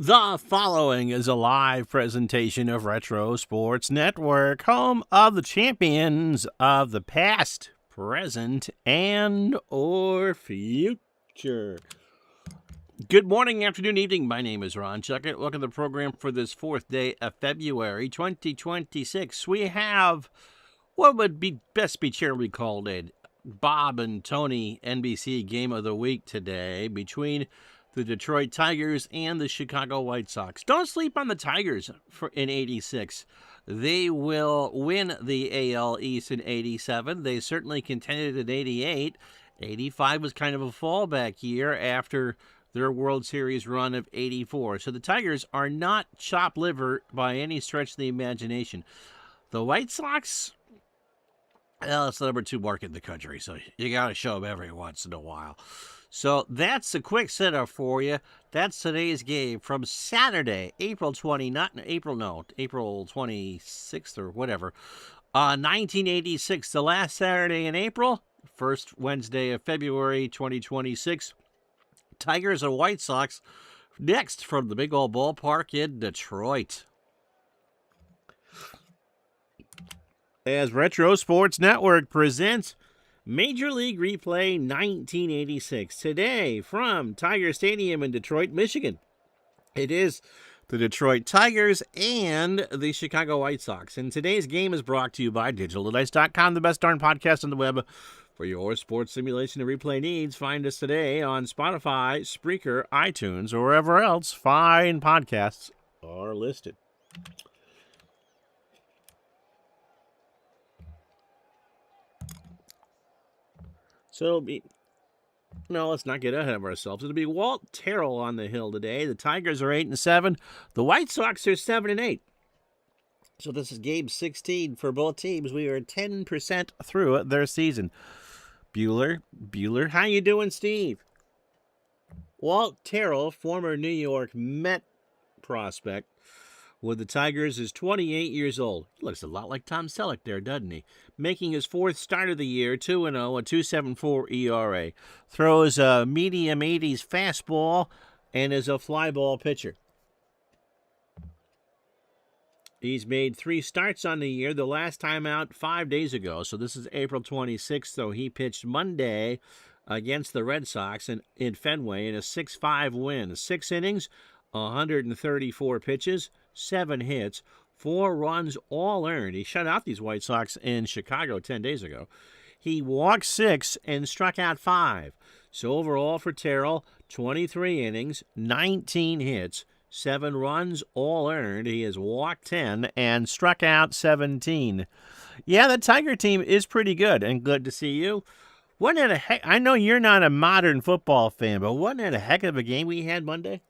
The following is a live presentation of Retro Sports Network, home of the champions of the past, present, and or future. Good morning, afternoon, evening. My name is Ron Chuckett. Welcome to the program for this 4th day of February 2026. We have what would best be cheerfully called a Bob and Tony NBC Game of the Week today between the Detroit Tigers and the Chicago White Sox. Don't sleep on the Tigers in 86. They will win the AL East in 87. They certainly contended in 88. 85 was kind of a fallback year after their World Series run of 84. So the Tigers are not chopped liver by any stretch of the imagination. The White Sox, well, it's the number 2 market in the country, so you got to show them every once in a while. So that's a quick setup for you. That's today's game from Saturday, April 26th or whatever. 1986, the last Saturday in April, first Wednesday of February 2026. Tigers and White Sox next from the big old ballpark in Detroit. As Retro Sports Network presents Major League Replay 1986. Today from Tiger Stadium in Detroit, Michigan. It is the Detroit Tigers and the Chicago White Sox. And today's game is brought to you by DigitalDevice.com, the best darn podcast on the web for your sports simulation and replay needs. Find us today on Spotify, Spreaker, iTunes, or wherever else fine podcasts are listed. So it'll be, no, let's not get ahead of ourselves. It'll be Walt Terrell on the hill today. The Tigers are 8-7. The White Sox are 7-8. So this is game 16 for both teams. We are 10% through their season. Bueller, how you doing, Steve? Walt Terrell, former New York Met prospect with the Tigers, is 28 years old. He looks a lot like Tom Selleck there, doesn't he? Making his 4th start of the year, 2-0, a 2.74 ERA. Throws a medium 80s fastball and is a fly ball pitcher. He's made 3 starts on the year, the last time out 5 days ago. So this is April 26th, so he pitched Monday against the Red Sox in Fenway in a 6-5 win. 6 innings, 134 pitches, 7 hits, 4 runs, all earned. He shut out these White Sox in Chicago 10 days ago. He walked 6 and struck out 5. So overall for Terrell, 23 innings, 19 hits, 7 runs, all earned. He has walked 10 and struck out 17. Yeah, the Tiger team is pretty good, and good to see you. Wasn't it a heck? I know you're not a modern football fan, but wasn't it a heck of a game we had Monday?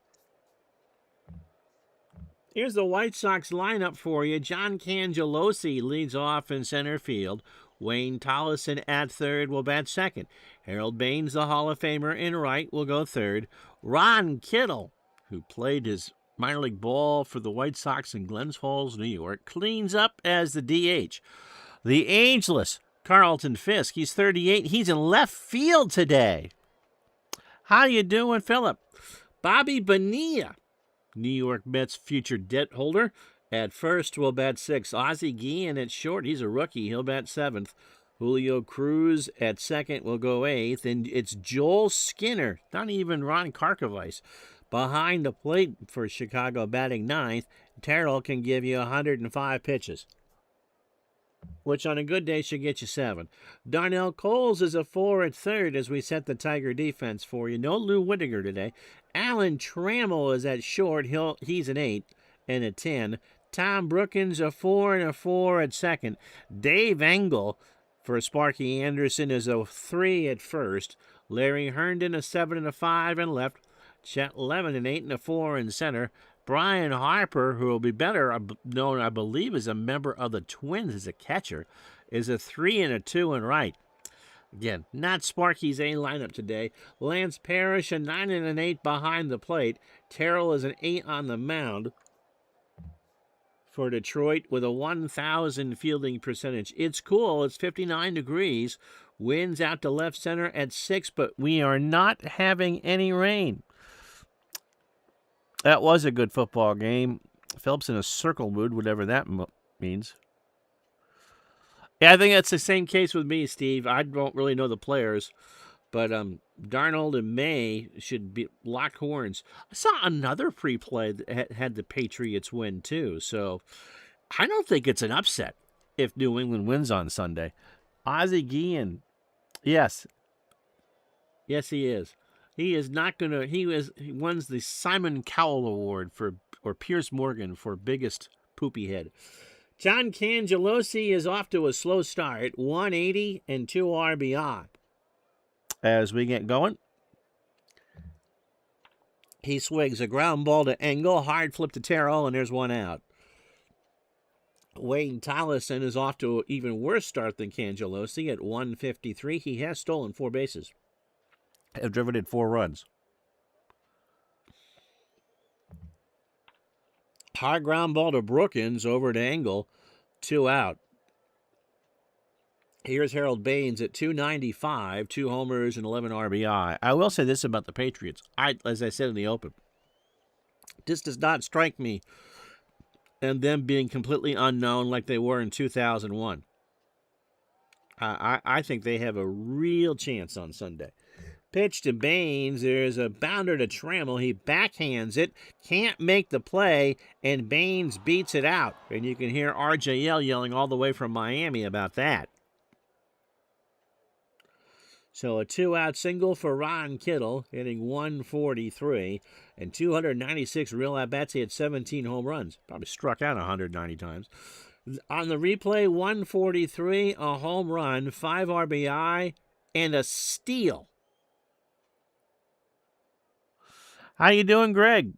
Here's the White Sox lineup for you. John Cangelosi leads off in center field. Wayne Tollison at third will bat second. Harold Baines, the Hall of Famer, in right will go third. Ron Kittle, who played his minor league ball for the White Sox in Glens Falls, New York, cleans up as the DH. The ageless Carlton Fisk, he's 38. He's in left field today. How you doing, Philip? Bobby Bonilla, New York Mets future debt holder, at first will bat 6th. Ozzie Guillen at short, he's a rookie, he'll bat 7th. Julio Cruz at second will go 8th. And it's Joel Skinner, not even Ron Karkovice, behind the plate for Chicago, batting 9th. Terrell can give you 105 pitches, which on a good day should get you 7. Darnell Coles is a 4 at third as we set the Tiger defense for you. No Lou Whitaker today. Alan Trammell is at short. He's an 8 and a 10. Tom Brookins a 4 and a 4 at second. Dave Engel for Sparky Anderson is a 3 at first. Larry Herndon a 7 and a 5 in left. Chet Lemon an 8 and a 4 in center. Brian Harper, who will be better known, I believe, as a member of the Twins as a catcher, is a 3 and a 2 in right. Again, not Sparky's A lineup today. Lance Parrish a 9 and an 8 behind the plate. Terrell is an 8 on the mound for Detroit with a 1,000 fielding percentage. It's cool. It's 59 degrees. Winds out to left center at 6, but we are not having any rain. That was a good football game. Phillips in a circle mood, whatever that means. Yeah, I think that's the same case with me, Steve. I don't really know the players, but Darnold and May should be lock horns. I saw another pre-play that had the Patriots win, too, so I don't think it's an upset if New England wins on Sunday. Ozzie Guillen, yes. Yes, he is. He is not going to. He wins the Simon Cowell Award or Pierce Morgan for biggest poopy head. John Cangelosi is off to a slow start, 180 and 2 RBI. As we get going, he swings a ground ball to Engel, hard flip to Terrell, and there's one out. Wayne Tollison is off to an even worse start than Cangelosi at 153. He has stolen 4 bases. Have driven in 4 runs. High ground ball to Brookins over to Engel. 2 out. Here's Harold Baines at 295, 2 homers and 11 RBI. I will say this about the Patriots. As I said in the open, this does not strike me and them being completely unknown like they were in 2001. I think they have a real chance on Sunday. Pitch to Baines. There's a bounder to Trammell. He backhands it. Can't make the play, and Baines beats it out. And you can hear RJL yelling all the way from Miami about that. So a 2-out single for Ron Kittle, hitting 143 and 296 real at-bats. He had 17 home runs. Probably struck out 190 times. On the replay, 143, a home run, 5 RBI, and a steal. How you doing, Greg?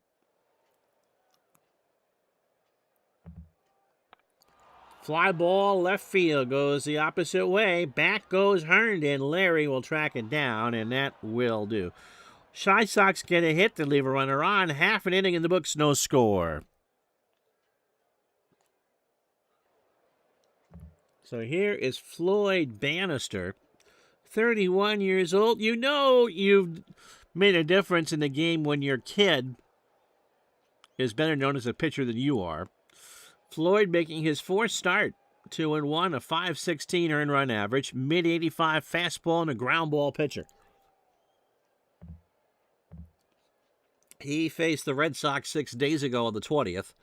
Fly ball, left field, goes the opposite way. Back goes Herndon. Larry will track it down, and that will do. Shy Sox get a hit to leave a runner on. Half an inning in the books, no score. So here is Floyd Bannister, 31 years old. You know you've made a difference in the game when your kid is better known as a pitcher than you are. Floyd making his 4th start, 2-1, a .516 earned run average, mid-85 fastball and a ground ball pitcher. He faced the Red Sox 6 days ago on the 20th.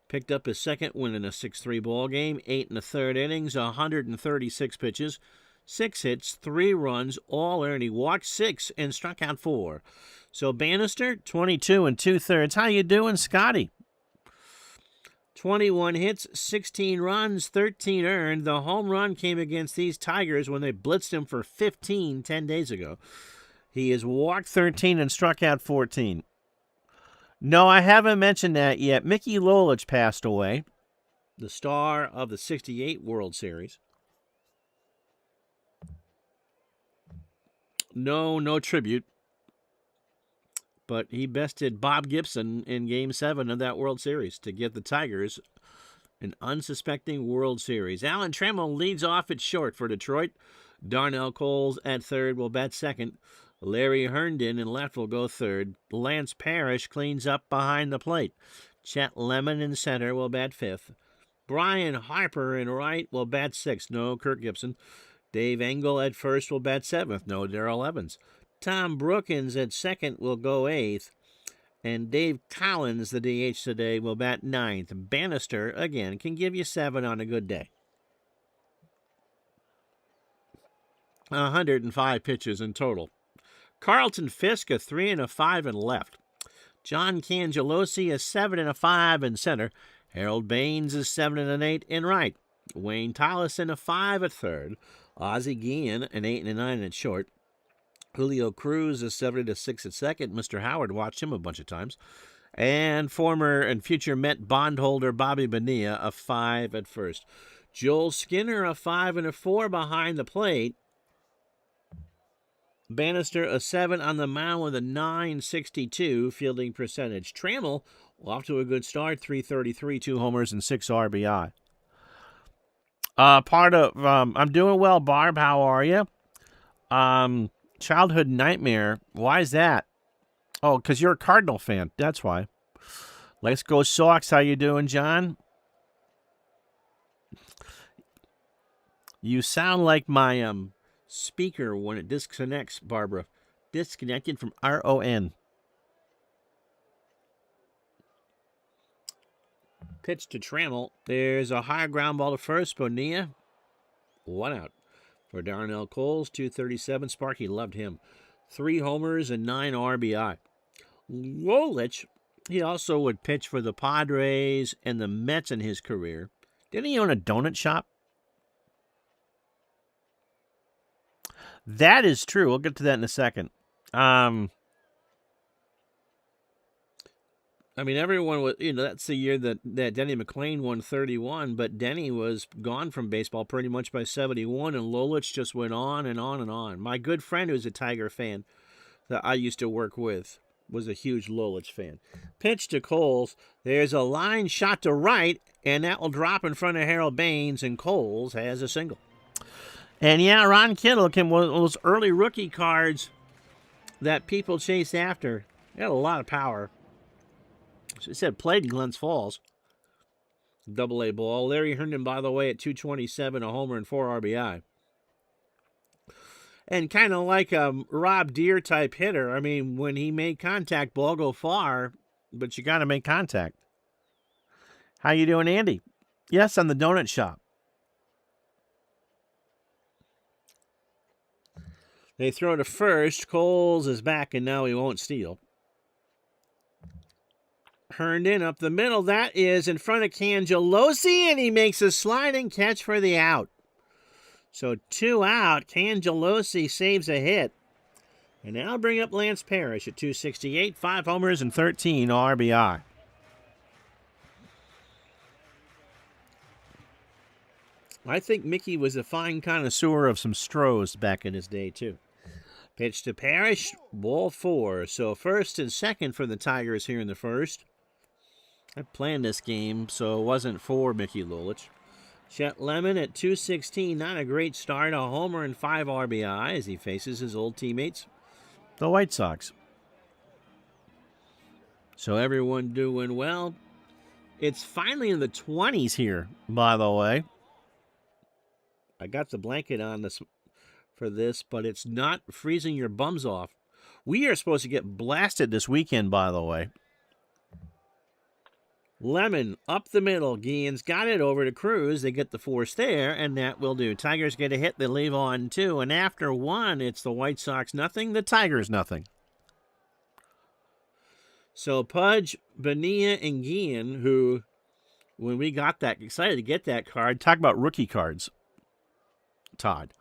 Picked up his 2nd win in a 6-3 ball game, 8 1/3 innings, 136 pitches, 6 hits, 3 runs, all earned. He walked 6 and struck out 4. So Bannister, 22 2/3. How you doing, Scotty? 21 hits, 16 runs, 13 earned. The home run came against these Tigers when they blitzed him for 15 10 days ago. He has walked 13 and struck out 14. No, I haven't mentioned that yet. Mickey Lolich passed away, the star of the '68 World Series. No tribute. But he bested Bob Gibson in Game 7 of that World Series to get the Tigers an unsuspecting World Series. Alan Trammell leads off at short for Detroit. Darnell Coles at third will bat second. Larry Herndon in left will go third. Lance Parrish cleans up behind the plate. Chet Lemon in center will bat fifth. Brian Harper in right will bat sixth. No Kirk Gibson. Dave Engel at first will bat seventh. No Darrell Evans. Tom Brookins at second will go eighth. And Dave Collins, the DH today, will bat ninth. Bannister, again, can give you 7 on a good day. 105 pitches in total. Carlton Fisk, a 3 and a 5 in left. John Cangelosi, a 7 and a 5 in center. Harold Baines is 7 and an 8 in right. Wayne Tollison, a 5 at third. Ozzie Guillen, an 8 and a 9 at short. Julio Cruz is 7 and a 6 at second. Mr. Howard watched him a bunch of times. And former and future Met bondholder Bobby Bonilla, a 5 at first. Joel Skinner, a 5 and a 4 behind the plate. Bannister, a 7 on the mound with a .962 fielding percentage. Trammell, off to a good start, 333, 2 homers, and 6 RBI. I'm doing well, Barb. How are you? Childhood nightmare. Why is that? Oh, because you're a Cardinal fan. That's why. Let's go Sox. How you doing, John? You sound like my speaker when it disconnects, Barbara. Disconnected from RON. Pitch to Trammell. There's a high ground ball to first. Bonilla. 1 out. For Darnell Coles, 237. Sparky loved him. 3 homers and 9 RBI. Wolich, he also would pitch for the Padres and the Mets in his career. Didn't he own a donut shop? That is true. We'll get to that in a second. I mean, everyone was, that's the year that Denny McClain won 31, but Denny was gone from baseball pretty much by 71, and Lolich just went on and on and on. My good friend who's a Tiger fan that I used to work with was a huge Lolich fan. Pitch to Coles. There's a line shot to right, and that will drop in front of Harold Baines, and Coles has a single. And yeah, Ron Kittle came one of those early rookie cards that people chase after. He had a lot of power. So it said played in Glens Falls. Double-A ball. Larry Herndon, by the way, at 227, a homer and 4 RBI. And kind of like a Rob Deere type hitter. I mean, when he made contact, ball go far, but you got to make contact. How you doing, Andy? Yes, on the donut shop. They throw to first. Coles is back, and now he won't steal. Herndon up the middle. That is in front of Cangelosi, and he makes a sliding catch for the out. So 2 out. Cangelosi saves a hit. And now bring up Lance Parrish at 268, 5 homers and 13 RBI. I think Mickey was a fine connoisseur of some Strohs back in his day, too. Pitch to Parrish, ball 4. So first and second for the Tigers here in the first. I planned this game, so it wasn't for Mickey Lolich. Chet Lemon at 216, not a great start. A homer and 5 RBI as he faces his old teammates, the White Sox. So everyone doing well. It's finally in the 20s here, by the way. I got the blanket on this for this, but it's not freezing your bums off. We are supposed to get blasted this weekend, by the way. Lemon up the middle. Guillen's got it over to Cruz. They get the force there, and that will do. Tigers get a hit. They leave on 2. And after 1, it's the White Sox nothing, the Tigers nothing. So Pudge, Bonilla, and Guillen, who, when we got that, excited to get that card, talk about rookie cards, Todd.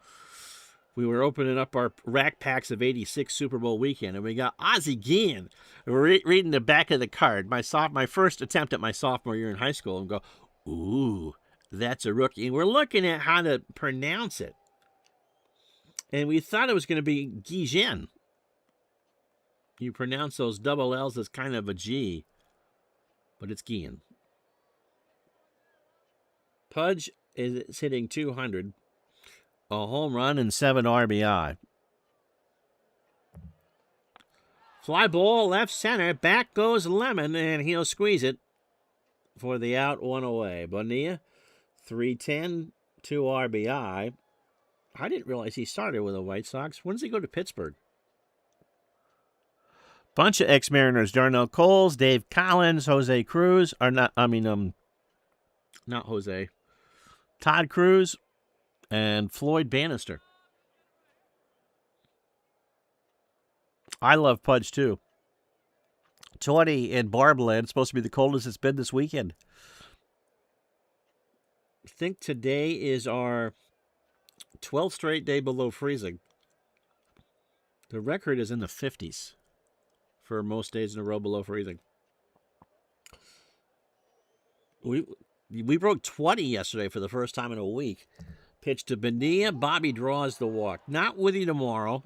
We were opening up our rack packs of 86 Super Bowl weekend, and we got Ozzie Guillen. We're reading the back of the card. My first attempt at my sophomore year in high school, and go, ooh, that's a rookie. And we're looking at how to pronounce it. And we thought it was going to be Guillen. You pronounce those double L's as kind of a G, but it's Guillen. Pudge is hitting 200. A home run and 7 RBI. Fly ball left center. Back goes Lemon, and he'll squeeze it for the out, 1 away. Bonilla, 310, 2 RBI. I didn't realize he started with the White Sox. When does he go to Pittsburgh? Bunch of ex-Mariners. Darnell Coles, Dave Collins, Jose Cruz. Not Jose. Todd Cruz. And Floyd Bannister. I love Pudge, too. 20 in Barbland. Supposed to be the coldest it's been this weekend. I think today is our 12th straight day below freezing. The record is in the 50s for most days in a row below freezing. We broke 20 yesterday for the first time in a week. Pitch to Bonilla. Bobby draws the walk. Not with you tomorrow.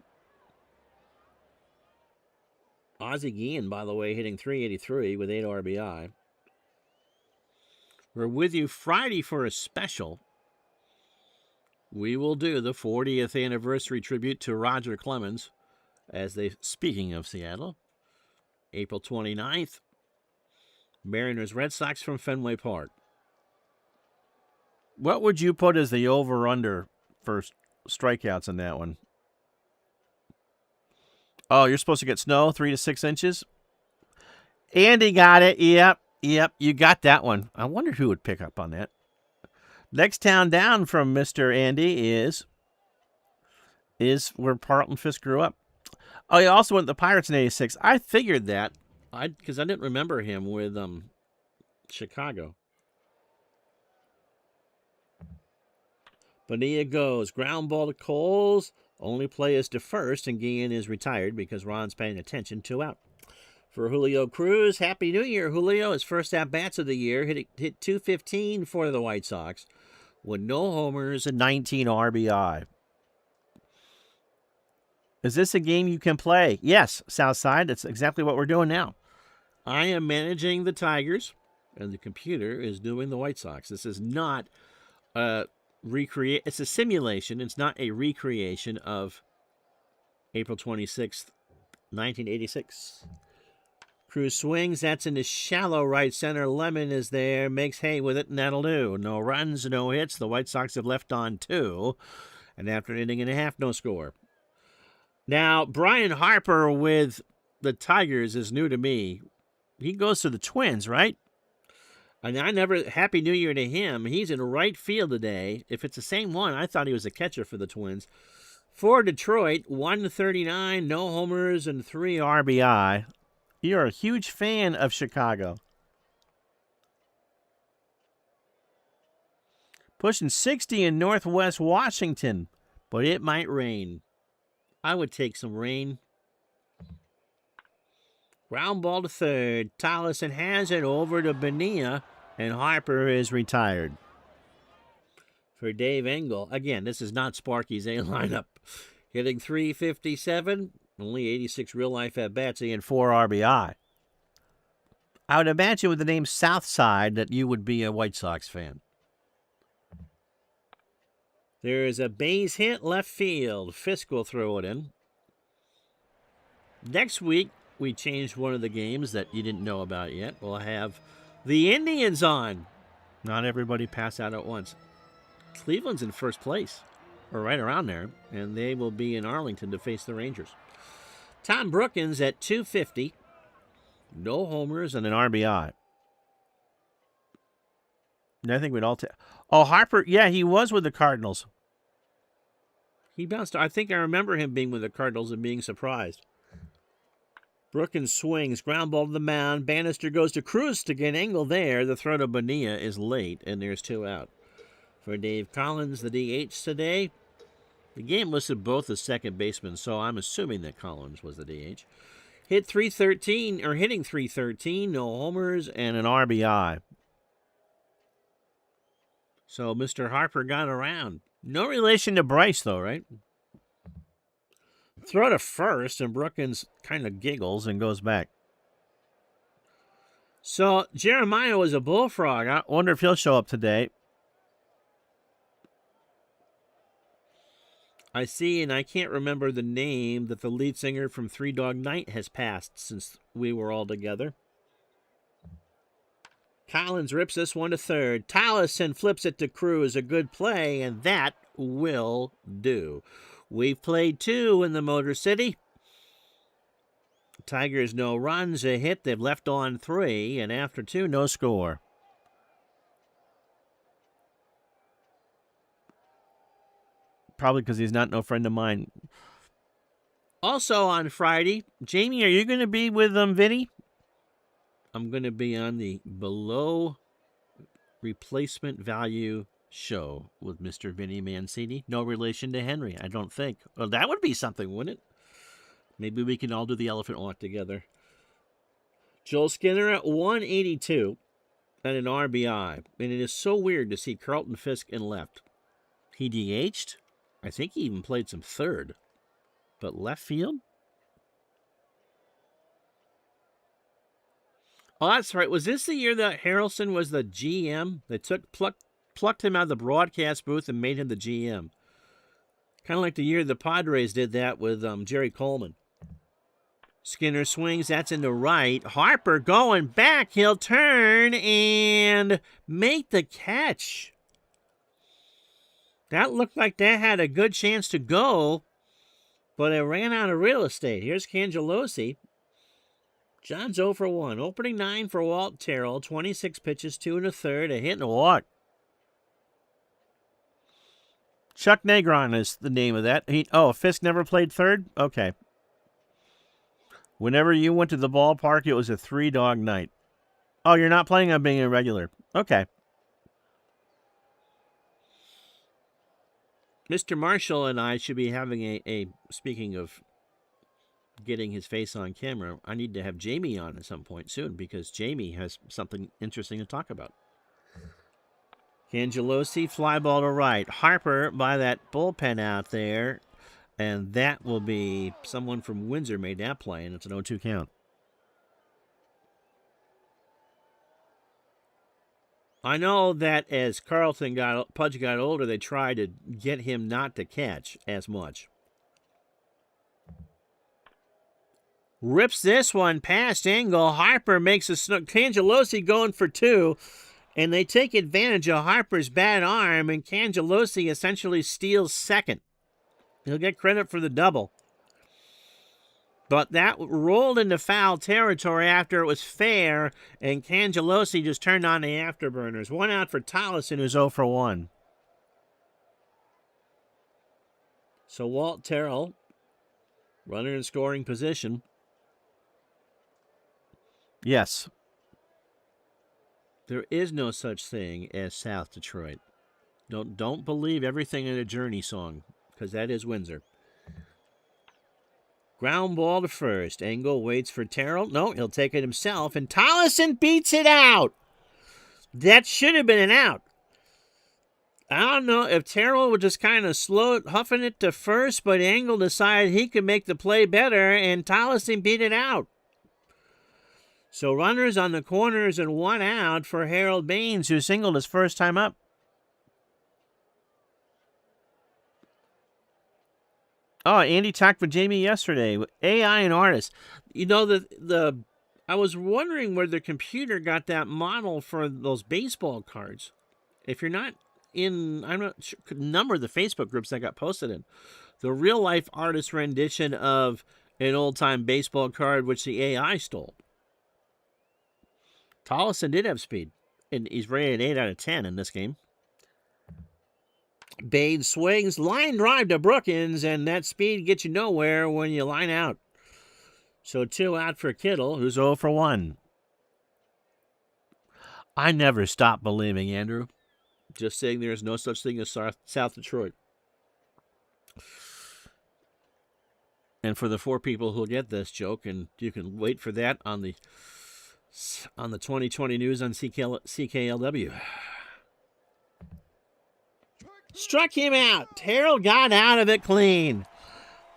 Ozzie Guillen, by the way, hitting 383 with 8 RBI. We're with you Friday for a special. We will do the 40th anniversary tribute to Roger Clemens, speaking of Seattle, April 29th. Mariners, Red Sox from Fenway Park. What would you put as the over-under for strikeouts in that one? Oh, you're supposed to get snow, 3 to 6 inches? Andy got it. Yep, you got that one. I wonder who would pick up on that. Next town down from Mr. Andy is where Carlton Fisk grew up. Oh, he also went to the Pirates in '86. I figured that, because I didn't remember him with Chicago. Bonilla goes. Ground ball to Coles. Only play is to first, and Guillen is retired because Ron's paying attention. 2 out. For Julio Cruz, Happy New Year, Julio. His first at-bats of the year. Hit 215 for the White Sox with no homers and 19 RBI. Is this a game you can play? Yes, Southside. That's exactly what we're doing now. I am managing the Tigers, and the computer is doing the White Sox. This is not it's a simulation. It's not a recreation of April 26th, 1986. Cruz swings. That's in the shallow right center. Lemon is there. Makes hay with it, and that'll do. No runs, no hits. The White Sox have left on 2. And after an inning and a half, no score. Now, Brian Harper with the Tigers is new to me. He goes to the Twins, right? And Happy New Year to him. He's in right field today. If it's the same one, I thought he was a catcher for the Twins. For Detroit, 139, no homers, and 3 RBI. You're a huge fan of Chicago. Pushing 60 in Northwest Washington, but it might rain. I would take some rain. Ground ball to third. Tollison has it over to Bonilla, and Harper is retired. For Dave Engel, again, this is not Sparky's A lineup. Hitting .357, only 86 real-life at-bats, and 4 RBI. I would imagine with the name Southside that you would be a White Sox fan. There is a base hit left field. Fisk will throw it in. Next week, we changed one of the games that you didn't know about yet. We'll have the Indians on. Not everybody pass out at once. Cleveland's in first place, or right around there, and they will be in Arlington to face the Rangers. Tom Brookins at .250. No homers and an RBI. I think we'd all take. Oh, Harper, yeah, he was with the Cardinals. He bounced. I think I remember him being with the Cardinals and being surprised. Brookins swings, ground ball to the mound. Bannister goes to Cruz to get Engel there. The throw to Bonilla is late, and there's 2 out. For Dave Collins, the DH today. The game listed both as second baseman, so I'm assuming that Collins was the DH. Hitting .313, no homers, and an RBI. So Mr. Harper got around. No relation to Bryce, though, right? Throw to first, and Brookins kind of giggles and goes back. So Jeremiah was a bullfrog. I wonder if he'll show up today. I see, and I can't remember the name, that the lead singer from Three Dog Night has passed since we were all together. Collins rips this one to third. Tollison flips it to Cruz. A good play, and that will do. We've played 2 in the Motor City. Tigers, no runs, a hit. They've left on 3, and after 2, no score. Probably because he's not no friend of mine. Also on Friday, Jamie, are you going to be with Vinny? I'm going to be on the below replacement value show with Mr. Vinny Mancini. No relation to Henry, I don't think. Well, that would be something, wouldn't it? Maybe we can all do the elephant walk together. Joel Skinner at 182 and an RBI. And it is so weird to see Carlton Fisk in left. He DH'd. I think he even played some third. But left field? Oh, that's right. Was this the year that Harrelson was the GM? They plucked him out of the broadcast booth and made him the GM. Kind of like the year the Padres did that with Jerry Coleman. Skinner swings. That's into right. Harper going back. He'll turn and make the catch. That looked like that had a good chance to go, but it ran out of real estate. Here's Cangelosi. John's 0 for 1. Opening 9 for Walt Terrell. 26 pitches, 2 1/3, a hit and a walk. Chuck Negron is the name of that. Fisk never played third? Okay. Whenever you went to the ballpark, it was a 3-dog night. Oh, you're not planning on being a regular. Okay. Mr. Marshall and I should be having a speaking of getting his face on camera, I need to have Jamie on at some point soon because Jamie has something interesting to talk about. Cangelosi, fly ball to right. Harper by that bullpen out there, and that will be someone from Windsor made that play, and it's an 0-2 count. I know that as Pudge got older, they tried to get him not to catch as much. Rips this one past Engel. Harper makes a snook. Cangelosi going for 2, and they take advantage of Harper's bad arm, and Cangelosi essentially steals second. He'll get credit for the double. But that rolled into foul territory after it was fair, and Cangelosi just turned on the afterburners. 1 out for Tollison, who's 0 for 1. So Walt Terrell, runner in scoring position. Yes. There is no such thing as South Detroit. Don't believe everything in a Journey song, because that is Windsor. Ground ball to first. Engel waits for Terrell. No, he'll take it himself, and Tollison beats it out. That should have been an out. I don't know if Terrell would just kind of huffing it to first, but Engel decided he could make the play better, and Tollison beat it out. So runners on the corners and 1 out for Harold Baines, who singled his first time up. Oh, Andy talked with Jamie yesterday. AI and artists. You know, I was wondering where the computer got that model for those baseball cards. If you're not in, I'm not sure, could number the Facebook groups that got posted in. The real-life artist rendition of an old-time baseball card, which the AI stole. Tollison did have speed, and he's rated 8 out of 10 in this game. Baines swings, line drive to Brookins, and that speed gets you nowhere when you line out. So 2 out for Kittle, who's 0 for 1. I never stop believing, Andrew. Just saying there's no such thing as South Detroit. And for the 4 people who'll get this joke, and you can wait for that on the 2020 news on CKLW. Struck him out. Terrell got out of it clean.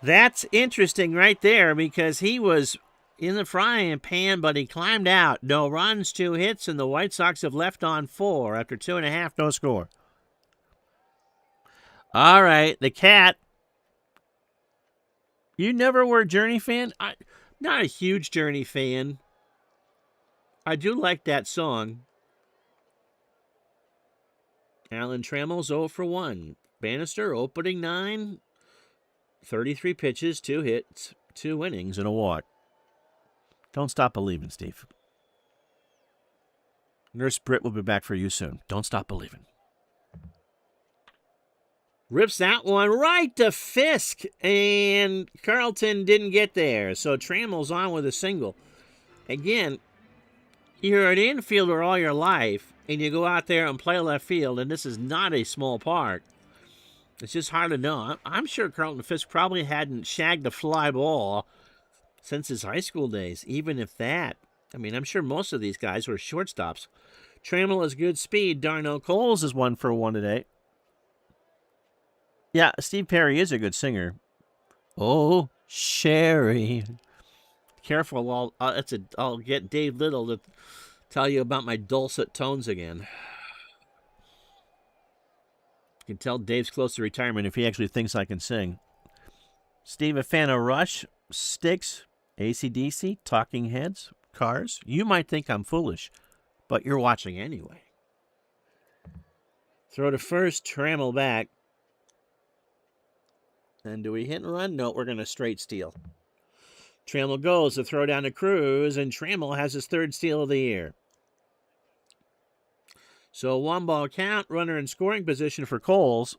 That's interesting right there because he was in the frying pan, but he climbed out. No runs, 2 hits, and the White Sox have left on 4 after 2.5, no score. All right, the Cat. You never were a Journey fan? Not a huge Journey fan. I do like that song. Alan Trammell's 0 for 1. Bannister, opening 9. 33 pitches, 2 hits, 2 innings, and a walk. Don't stop believing, Steve. Nurse Britt will be back for you soon. Don't stop believing. Rips that one right to Fisk, and Carlton didn't get there. So Trammell's on with a single. Again, you're an infielder all your life, and you go out there and play left field, and this is not a small park. It's just hard to know. I'm sure Carlton Fisk probably hadn't shagged a fly ball since his high school days, even if that. I mean, I'm sure most of these guys were shortstops. Trammell has good speed. Darnell Coles is 1 for 1 today. Yeah, Steve Perry is a good singer. Oh, Sherry. Careful, I'll get Dave Little to tell you about my dulcet tones again. You can tell Dave's close to retirement if he actually thinks I can sing. Steve, a fan of Rush, Styx, AC/DC, Talking Heads, Cars. You might think I'm foolish, but you're watching anyway. Throw to first, Trammell back. And do we hit and run? No, we're going to straight steal. Trammell goes to throw down to Cruz, and Trammell has his third steal of the year. So 1-ball count, runner in scoring position for Coles.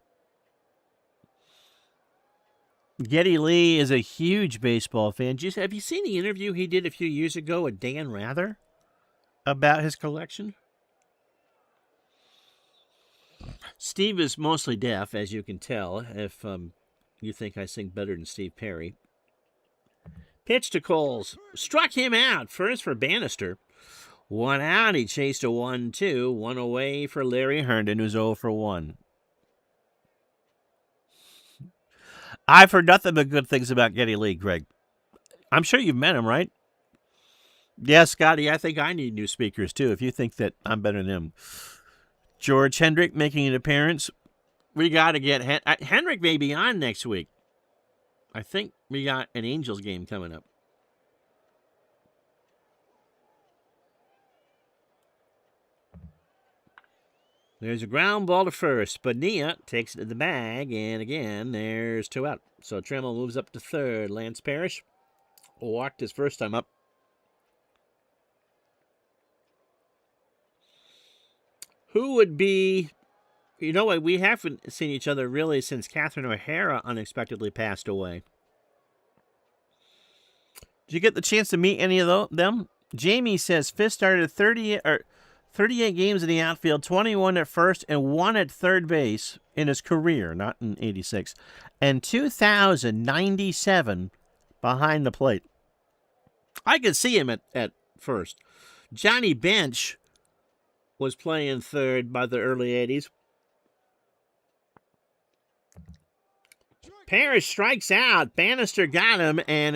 Geddy Lee is a huge baseball fan. Have you seen the interview he did a few years ago with Dan Rather about his collection? Steve is mostly deaf, as you can tell, if you think I sing better than Steve Perry. Pitch to Coles. Struck him out. First for Bannister. 1 out. He chased a 1-2. 1 away for Larry Herndon, who's 0 for 1. I've heard nothing but good things about Geddy Lee, Greg. I'm sure you've met him, right? Yeah, Scotty, I think I need new speakers, too, if you think that I'm better than him. George Hendrick making an appearance. We got to get... Hendrick may be on next week. I think we got an Angels game coming up. There's a ground ball to first. Bonilla takes it to the bag, and again, there's 2 out. So Trammell moves up to third. Lance Parrish walked his first time up. Who would be... You know what? We haven't seen each other really since Catherine O'Hara unexpectedly passed away. Did you get the chance to meet any of them? Jamie says Fisk started 38 games in the outfield, 21 at first, and 1 at third base in his career, not in 86, and 2,097 behind the plate. I could see him at first. Johnny Bench was playing third by the early 80s. Parrish strikes out. Bannister got him, and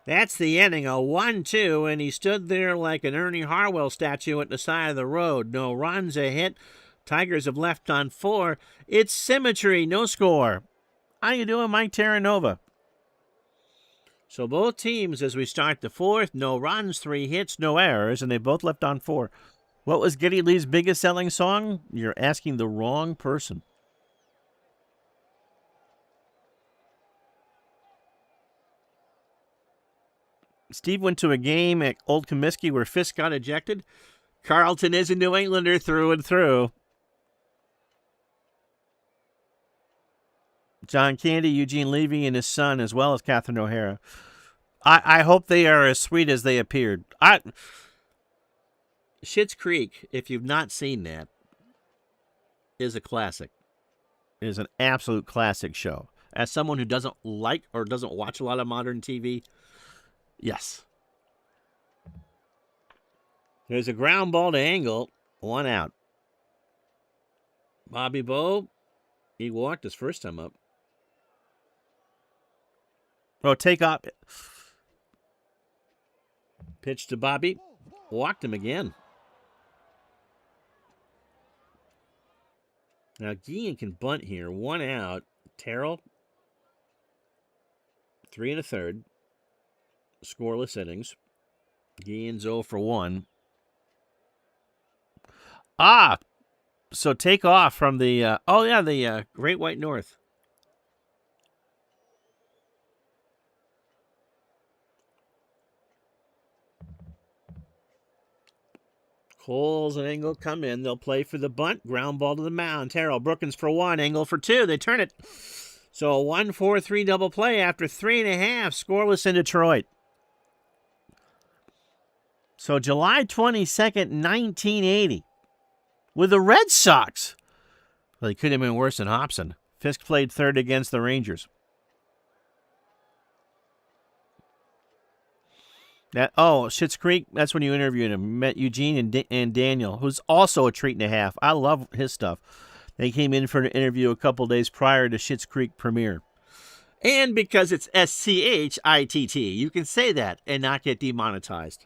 that's the inning, a 1-2, and he stood there like an Ernie Harwell statue at the side of the road. No runs, a hit. Tigers have left on 4. It's symmetry, no score. How you doing, Mike Terranova? So both teams, as we start the 4th, no runs, 3 hits, no errors, and they both left on 4. What was Geddy Lee's biggest selling song? You're asking the wrong person. Steve went to a game at Old Comiskey where Fisk got ejected. Carlton is a New Englander through and through. John Candy, Eugene Levy, and his son, as well as Catherine O'Hara. I hope they are as sweet as they appeared. Schitt's Creek, if you've not seen that, is a classic. It is an absolute classic show. As someone who doesn't like or doesn't watch a lot of modern TV, yes. There's a ground ball to Engel. 1 out. Bobby Bowe, he walked his first time up. Oh, take off. Pitch to Bobby. Walked him again. Now, Guillen can bunt here. 1 out. Terrell, 3 1/3. Scoreless innings. Guillen's 0 for 1. So take off from the, Great White North. Coles and Engel come in. They'll play for the bunt. Ground ball to the mound. Terrell Brookins for 1. Engel for 2. They turn it. So a 1-4-3 double play after 3.5. Scoreless in Detroit. So July 22nd, 1980. With the Red Sox. Well, he could have been worse than Hobson. Fisk played third against the Rangers. Schitt's Creek, that's when you interviewed him. Met Eugene and Daniel, who's also a treat and a half. I love his stuff. They came in for an interview a couple days prior to Schitt's Creek premiere. And because it's SCHITT, you can say that and not get demonetized.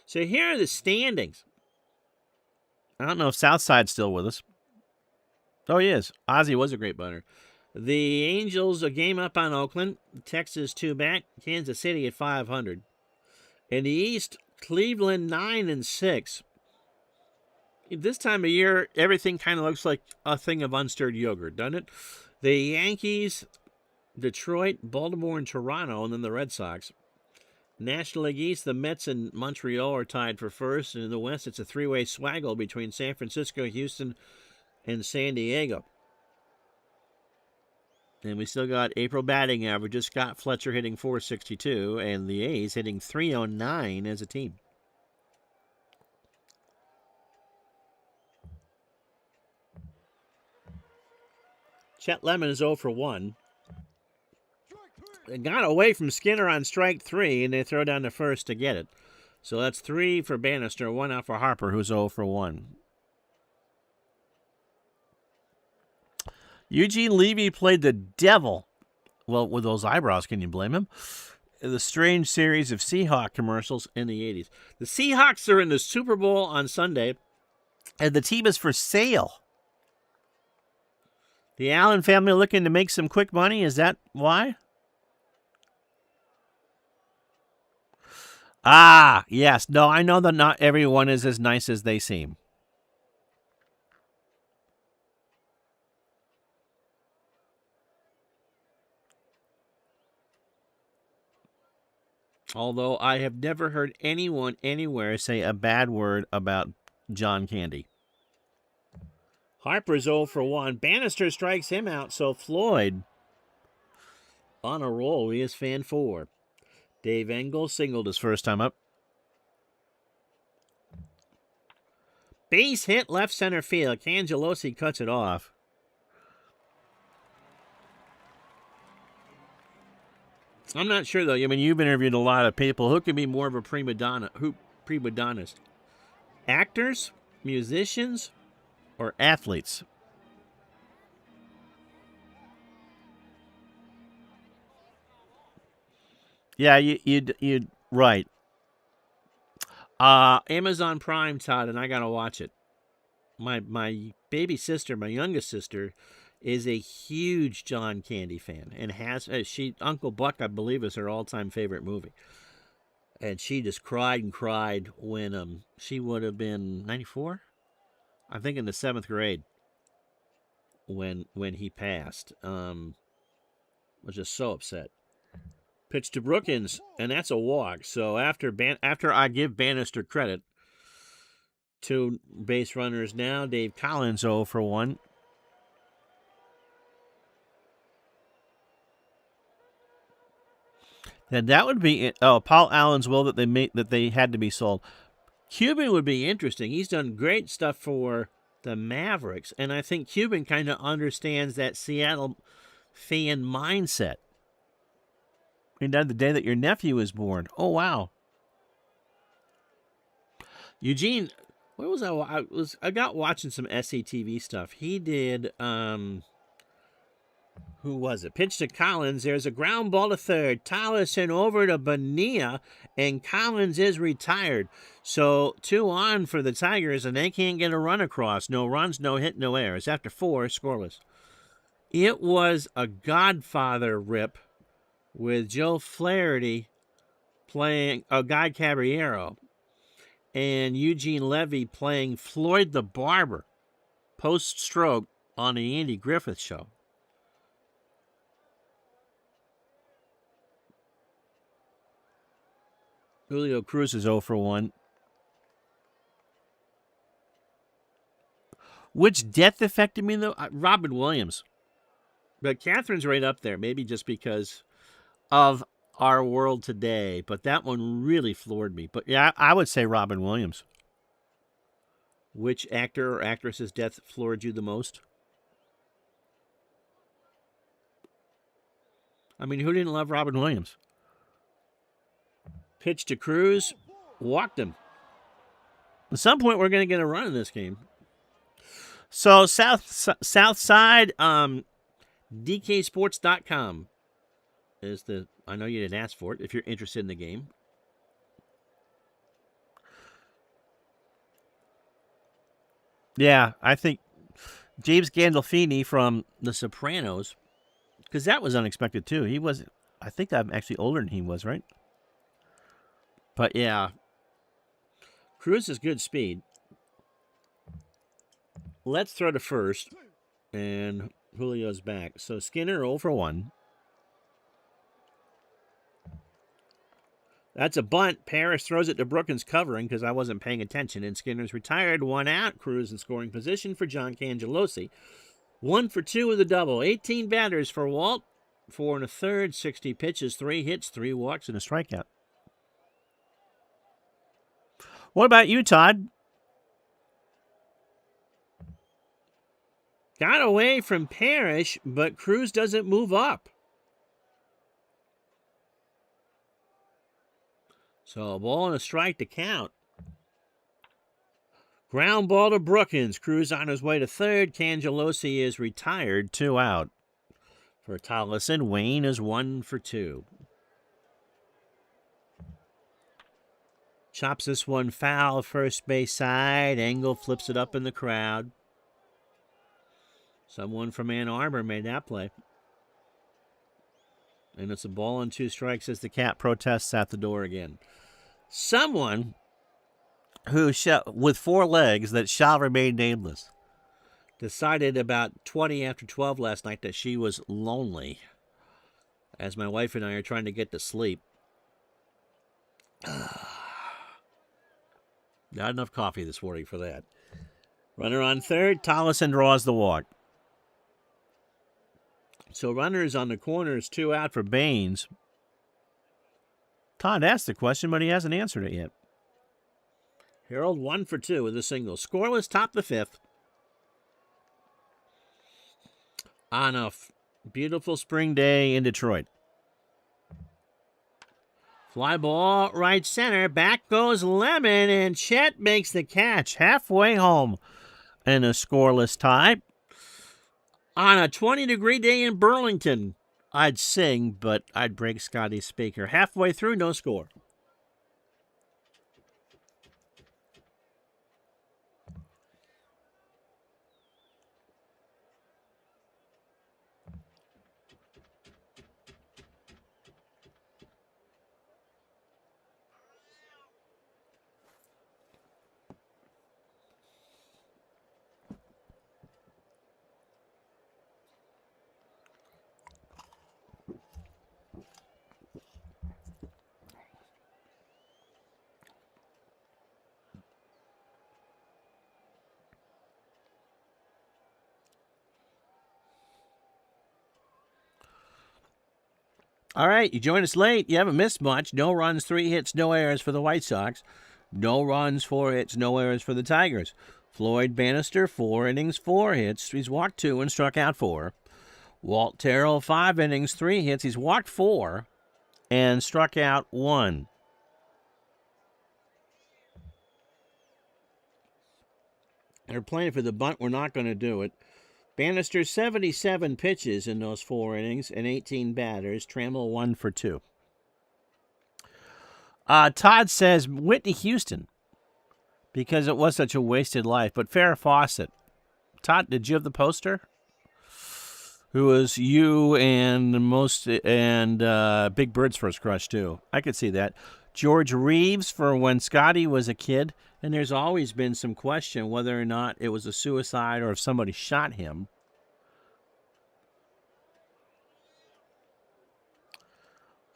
So here are the standings. I don't know if Southside's still with us. Oh, he is. Ozzie was a great bunter. The Angels a game up on Oakland. Texas 2 back. Kansas City at 500. In the East, Cleveland 9-6. This time of year, everything kind of looks like a thing of unstirred yogurt, doesn't it? The Yankees, Detroit, Baltimore, and Toronto, and then the Red Sox. National League East, the Mets and Montreal are tied for first. And in the West, it's a three-way swaggle between San Francisco, Houston, and San Diego. And we still got April batting averages. Scott Fletcher hitting .462, and the A's hitting .309 as a team. Chet Lemon is 0 for 1. They got away from Skinner on strike 3, and they throw down the first to get it. So that's 3 for Bannister, 1 out for Harper, who's 0 for 1. Eugene Levy played the devil. Well, with those eyebrows, can you blame him? The strange series of Seahawk commercials in the 80s. The Seahawks are in the Super Bowl on Sunday, and the team is for sale. The Allen family looking to make some quick money. Is that why? Ah, yes. No, I know that not everyone is as nice as they seem. Although I have never heard anyone anywhere say a bad word about John Candy. Harper's 0 for 1. Bannister strikes him out, so Floyd on a roll. He is fan 4. Dave Engel singled his first time up. Base hit left center field. Cangelosi cuts it off. I'm not sure, though. I mean, you've interviewed a lot of people. Who can be more of a prima donnist? Actors, musicians, or athletes? Yeah, you'd right. Amazon Prime, Todd, and I gotta watch it. My baby sister, my youngest sister, is a huge John Candy fan, and has Uncle Buck, I believe, is her all-time favorite movie. And she just cried and cried when she would have been 94, I think, in the 7th grade when he passed. Was just so upset. Pitch to Brookins, and that's a walk. So after I give Bannister credit, 2 base runners now. Dave Collins 0 for 1. And that would be Paul Allen's will that they had to be sold. Cuban would be interesting. He's done great stuff for the Mavericks, and I think Cuban kind of understands that Seattle fan mindset. And then the day that your nephew was born. Oh, wow. Eugene, where was I? I got watching some SCTV stuff. He did, who was it? Pitch to Collins. There's a ground ball to third. Tollison over to Bonilla, and Collins is retired. So 2 on for the Tigers, and they can't get a run across. No runs, no hit, no errors. After 4, scoreless. It was a Godfather rip with Joe Flaherty playing Guy Caballero and Eugene Levy playing Floyd the Barber post-stroke on the Andy Griffith Show. Julio Cruz is 0 for 1. Which death affected me, though? Robin Williams. But Catherine's right up there, maybe just because of our world today. But that one really floored me. But yeah, I would say Robin Williams. Which actor or actress's death floored you the most? I mean, who didn't love Robin Williams? Pitch to Cruz, walked him. At some point, we're going to get a run in this game. So, South Side, DKSports.com is the. I know you didn't ask for it if you're interested in the game. Yeah, I think James Gandolfini from The Sopranos Because that was unexpected, too. He was, I think I'm actually older than he was, right? But, yeah. Cruz is good speed. Let's throw to first. And Julio's back. So Skinner 0 for 1. That's a bunt. Parrish throws it to Brookins covering because I wasn't paying attention. And Skinner's retired. 1 out. Cruz in scoring position for John Cangelosi. 1 for 2 with a double. 18 batters for Walt. 4 1/3. 60 pitches. 3 hits. 3 walks and a strikeout. What about you, Todd? Got away from Parrish, but Cruz doesn't move up. So a ball and a strike to count. Ground ball to Brookins. Cruz on his way to third. Cangelosi is retired. 2 out. For Tollison, Wayne is 1 for 2. Chops this one foul, first base side. Engel flips it up in the crowd. Someone from Ann Arbor made that play. And it's a ball and 2 strikes as the cat protests at the door again. Someone who, with 4 legs that shall remain nameless, decided about 20 after 12 last night that she was lonely as my wife and I are trying to get to sleep. Not enough coffee this morning for that. Runner on third. Tollison draws the walk. So runners on the corners, 2 out for Baines. Todd asked the question, but he hasn't answered it yet. Harold 1 for 2 with a single. Scoreless, top the 5th. On a beautiful spring day in Detroit. Fly ball, right center. Back goes Lemon, and Chet makes the catch halfway home in a scoreless tie. On a 20-degree day in Burlington, I'd sing, but I'd break Scotty's speaker. Halfway through, no score. All right, you joined us late. You haven't missed much. No runs, 3 hits, no errors for the White Sox. No runs, 4 hits, no errors for the Tigers. Floyd Bannister, 4 innings, 4 hits. He's walked 2 and struck out 4. Walt Terrell, 5 innings, 3 hits. He's walked 4 and struck out 1. They're playing for the bunt. We're not going to do it. Bannister, 77 pitches in those 4 innings and 18 batters. Trammell, 1 for 2. Todd says Whitney Houston because it was such a wasted life. But Farrah Fawcett. Todd, did you have the poster? Who was you and Big Bird's first crush, too. I could see that. George Reeves for when Scotty was a kid. And there's always been some question whether or not it was a suicide or if somebody shot him.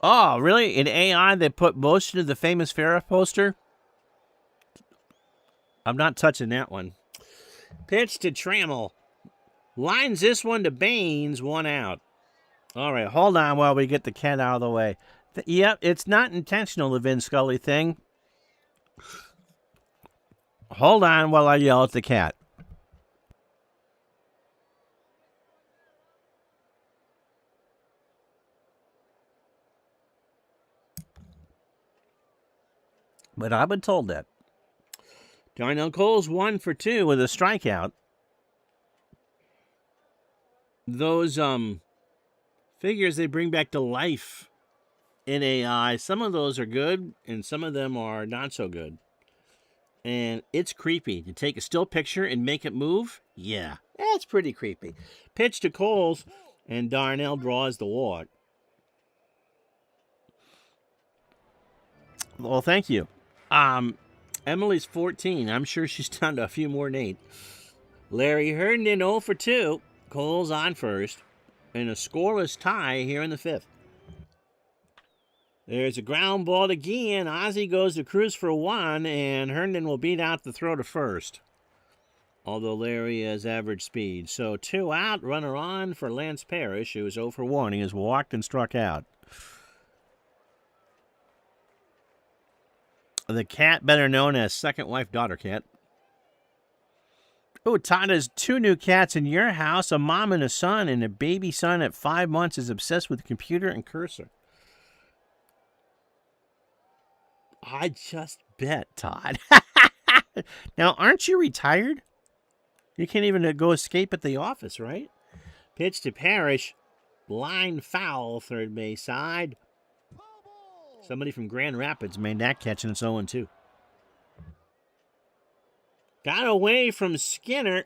Oh, really? In AI, they put motion to the famous Farrah poster? I'm not touching that one. Pitch to Trammell. Lines this one to Baines, 1 out. All right, hold on while we get the cat out of the way. Yep, it's not intentional, the Vin Scully thing. Hold on while I yell at the cat. But I've been told that. Darnell Cole's 1 for 2 with a strikeout. Those figures they bring back to life in AI, some of those are good and some of them are not so good. And it's creepy to take a still picture and make it move. Yeah, that's pretty creepy. Pitch to Coles. And Darnell draws the walk. Well, thank you. Emily's 14. I'm sure she's down to a few more than 8. Larry Herndon 0 for 2. Cole's on first. And a scoreless tie here in the 5th. There's a ground ball again. Ozzie goes to Cruz for 1, and Herndon will beat out the throw to first. Although Larry has average speed. So 2 out, runner on for Lance Parrish, who is 0 for 1. He has walked and struck out. The cat, better known as second wife, daughter cat. Oh, Todd has 2 new cats in your house, a mom and a son, and a baby son at 5 months is obsessed with the computer and cursor. I just bet, Todd. Now, aren't you retired? You can't even go escape at the office, right? Pitch to Parrish. Line foul, third base side. Somebody from Grand Rapids made that catch, and it's 0-2. Got away from Skinner.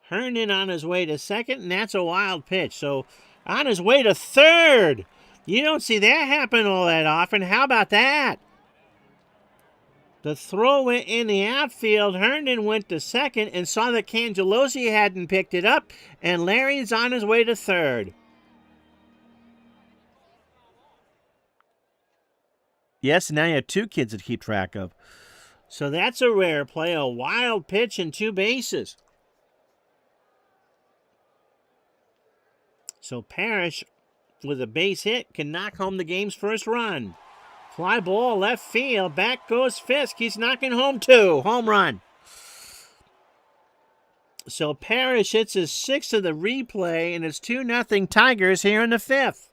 Herndon on his way to second, and that's a wild pitch. So on his way to third. You don't see that happen all that often. How about that? The throw went in the outfield. Herndon went to second and saw that Cangelosi hadn't picked it up, and Larry's on his way to third. Yes, now you have 2 kids to keep track of. So that's a rare play, a wild pitch and 2 bases. So Parrish, with a base hit, can knock home the game's first run. Fly ball, left field, back goes Fisk. He's knocking home 2. Home run. So Parrish hits his 6th of the replay, and it's 2-0 Tigers here in the 5th.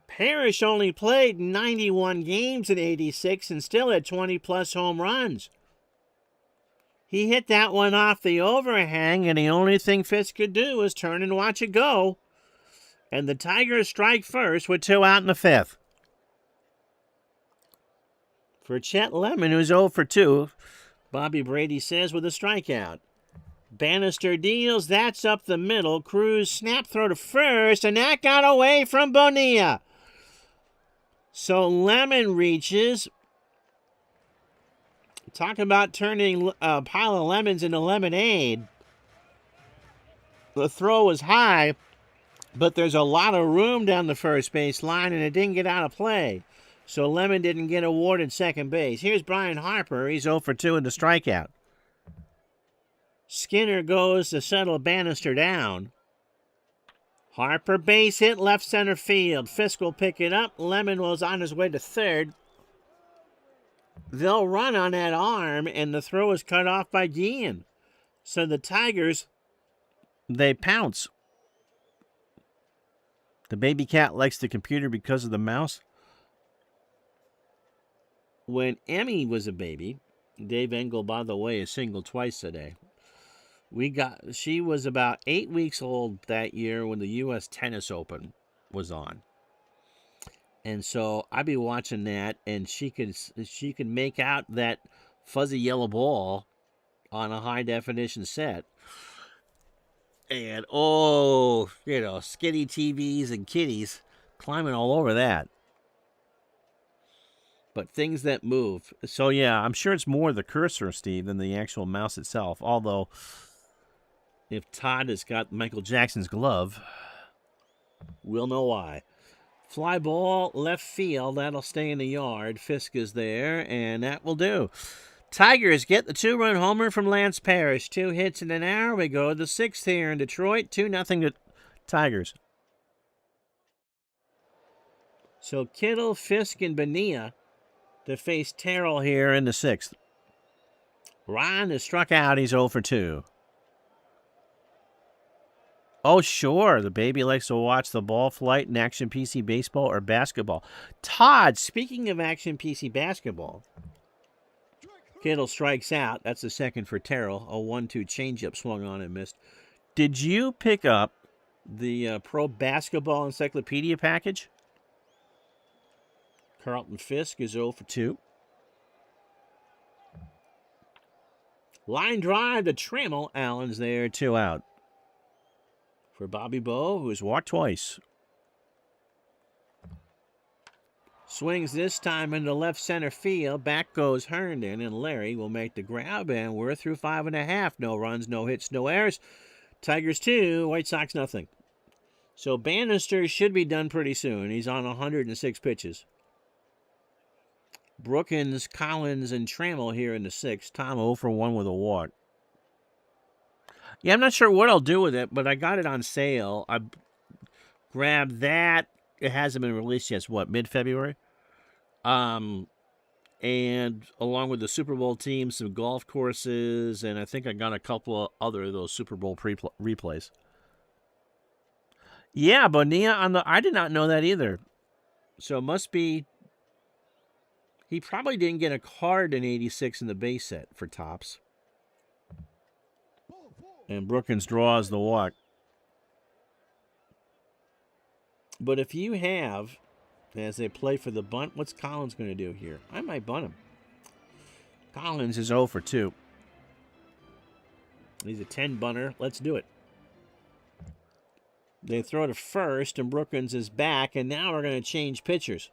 Parrish only played 91 games in '86 and still had 20-plus home runs. He hit that one off the overhang, and the only thing Fisk could do was turn and watch it go. And the Tigers strike first with 2 out in the 5th. For Chet Lemon, who's 0 for 2, Bobby Brady says with a strikeout. Bannister deals, that's up the middle. Cruz snap throw to first, and that got away from Bonilla. So Lemon reaches. Talk about turning a pile of lemons into lemonade. The throw was high, but there's a lot of room down the first base line, and it didn't get out of play. So Lemon didn't get awarded second base. Here's Brian Harper. He's 0 for 2 in the strikeout. Skinner goes to settle Bannister down. Harper base hit left center field. Fisk will pick it up. Lemon was on his way to third. They'll run on that arm, and the throw is cut off by Guillen. So the Tigers, they pounce. The baby cat likes the computer because of the mouse. When Emmy was a baby, Dave Engel, by the way, is single twice today. She was about 8 weeks old that year when the U.S. Tennis Open was on. And so I'd be watching that, and she could make out that fuzzy yellow ball on a high-definition set. And, skinny TVs and kitties climbing all over that. But things that move. So, yeah, I'm sure it's more the cursor, Steve, than the actual mouse itself. Although, if Todd has got Michael Jackson's glove, we'll know why. Fly ball, left field. That'll stay in the yard. Fisk is there, and that will do. Tigers get the 2-run homer from Lance Parrish. 2 hits and an error. We go to the 6th here in Detroit. 2-0 to Tigers. So Kittle, Fisk, and Bonilla to face Terrell here in the 6th. Ryan is struck out. He's 0 for 2. Oh, sure. The baby likes to watch the ball flight in Action PC baseball or basketball. Todd, speaking of Action PC basketball, Kittle strikes out. That's the second for Terrell. A 1-2 changeup swung on and missed. Did you pick up the Pro Basketball Encyclopedia package? Carlton Fisk is 0 for 2. Line drive to Trammell. Allen's there, 2 out. For Bobby Bowe, who's walked twice. Swings this time into left center field. Back goes Herndon, and Larry will make the grab, and we're through 5.5. No runs, no hits, no errors. Tigers 2, White Sox nothing. So Bannister should be done pretty soon. He's on 106 pitches. Brookins, Collins, and Trammell here in the 6th. Tom 0 for 1 with a walk. Yeah, I'm not sure what I'll do with it, but I got it on sale. I grabbed that. It hasn't been released yet. It's what, mid-February? And along with the Super Bowl team, some golf courses, and I think I got a couple of other of those Super Bowl replays. Yeah, Bonilla on the... I did not know that either. So it must be... He probably didn't get a card in 86 in the base set for Topps. And Brookins draws the walk. But if you have, as they play for the bunt, what's Collins going to do here? I might bunt him. Collins is 0 for 2. He's a 10 bunter. Let's do it. They throw to first, and Brookins is back, and now we're going to change pitchers.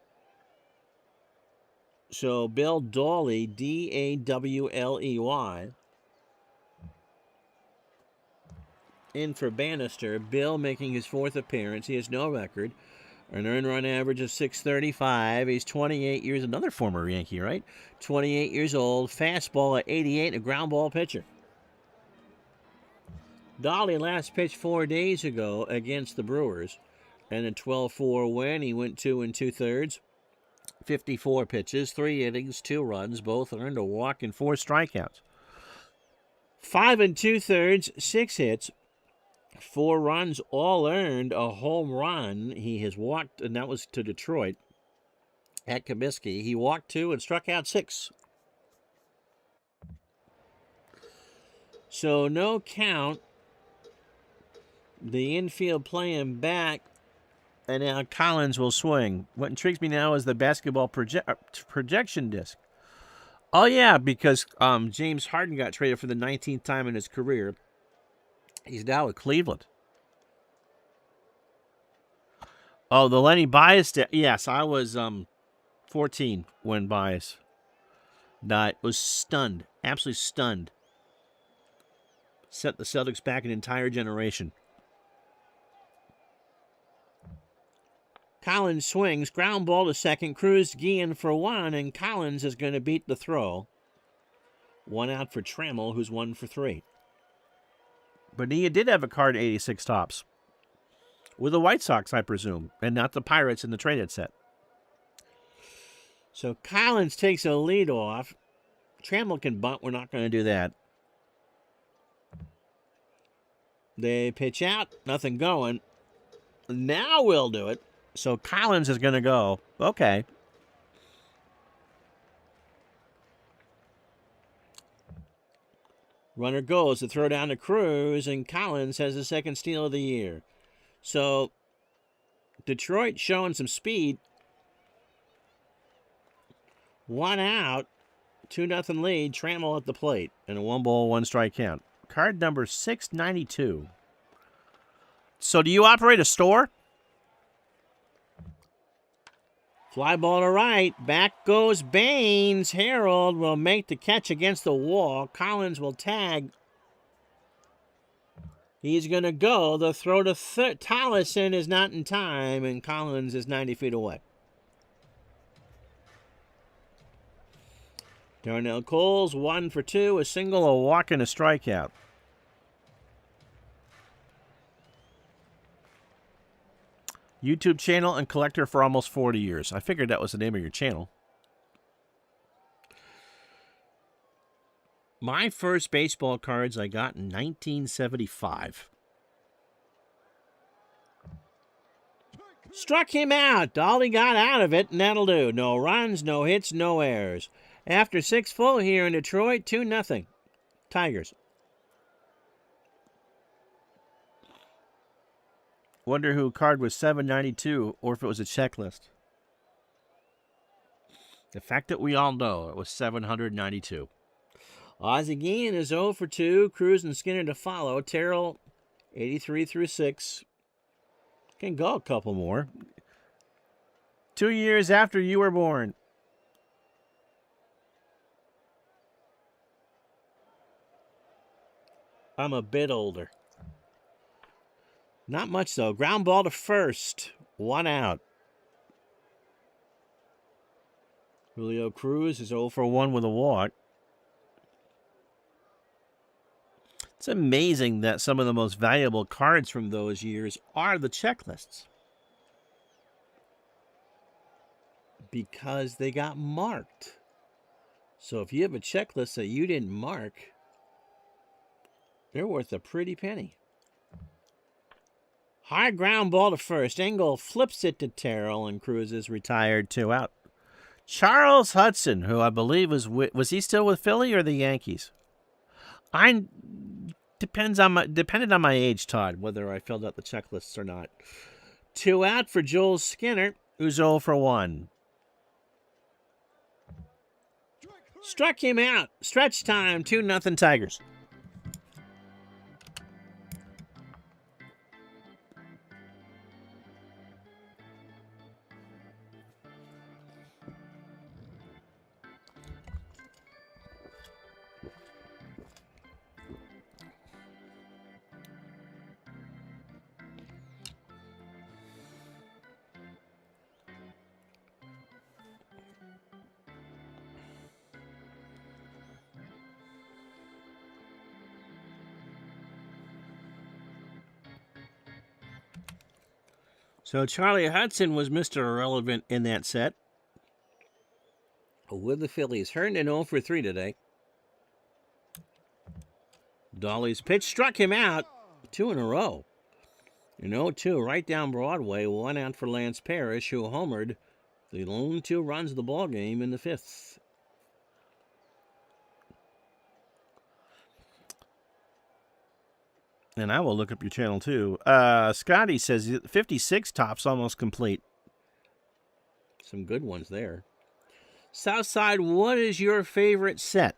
So Bill Dawley, Dawley, in for Bannister. Bill making his 4th appearance. He has no record. An earned run average of 635. He's 28 years, another former Yankee, right? 28 years old. Fastball at 88, a ground ball pitcher. Dawley last pitched 4 days ago against the Brewers. And a 12-4 win. He went 2 2/3. 54 pitches, 3 innings, 2 runs, both earned a walk and 4 strikeouts. 5 2/3, 6 hits, 4 runs, all earned, a home run. He has walked, and that was to Detroit at Comiskey. He walked 2 and struck out 6. So no count. The infield playing back. And now Collins will swing. What intrigues me now is the basketball projection disc. Oh, yeah, because James Harden got traded for the 19th time in his career. He's now with Cleveland. Oh, the Lenny Bias. Yes, I was 14 when Bias died. Was stunned. Absolutely stunned. Set the Celtics back an entire generation. Collins swings, ground ball to second, Cruz Guillen for 1, and Collins is going to beat the throw. 1 out for Trammell, who's 1 for 3. Bonilla did have a card 86 Topps. With the White Sox, I presume, and not the Pirates in the traded set. So Collins takes a lead off. Trammell can bunt. We're not going to do that. They pitch out. Nothing going. Now we'll do it. So Collins is going to go. Okay. Runner goes to throw down to Cruz, and Collins has the 2nd steal of the year. So Detroit showing some speed. 1 out, 2-0 lead. Trammell at the plate, and a 1-1 count. Card number 692. So do you operate a store? Fly ball to right. Back goes Baines. Harold will make the catch against the wall. Collins will tag. He's going to go. The throw to Tollison is not in time, and Collins is 90 feet away. Darnell Coles, 1 for 2, a single, a walk, and a strikeout. YouTube channel and collector for almost 40 years. I figured that was the name of your channel. My first baseball cards I got in 1975. Struck him out. Dawley got out of it, and that'll do. No runs, no hits, no errors. After 6 full here in Detroit, 2-0. Tigers. Wonder who card was 792 or if it was a checklist. The fact that we all know it was 792. Ozzie Guillen is 0 for 2. Cruz and Skinner to follow. Terrell, 83 through 6. Can go a couple more. 2 years after you were born. I'm a bit older. Not much, though. Ground ball to first. 1 out. Julio Cruz is 0 for 1 with a walk. It's amazing that some of the most valuable cards from those years are the checklists. Because they got marked. So if you have a checklist that you didn't mark, they're worth a pretty penny. High ground ball to first. Engel flips it to Terrell, and Cruz is retired, 2 out. Charles Hudson, who I believe was he still with Philly or the Yankees? Depended on my age, Todd, whether I filled out the checklists or not. 2 out for Joel Skinner, who's 0 for 1. Struck him out. Stretch time, 2-0 Tigers. So Charlie Hudson was Mr. Irrelevant in that set. With the Phillies. Herndon 0 for 3 today. Dolly's pitch struck him out. 2 in a row. And 0-2 right down Broadway. 1 out for Lance Parrish, who homered the lone 2 runs of the ball game in the 5th. And I will look up your channel, too. Scotty says 56 tops almost complete. Some good ones there. Southside, what is your favorite set?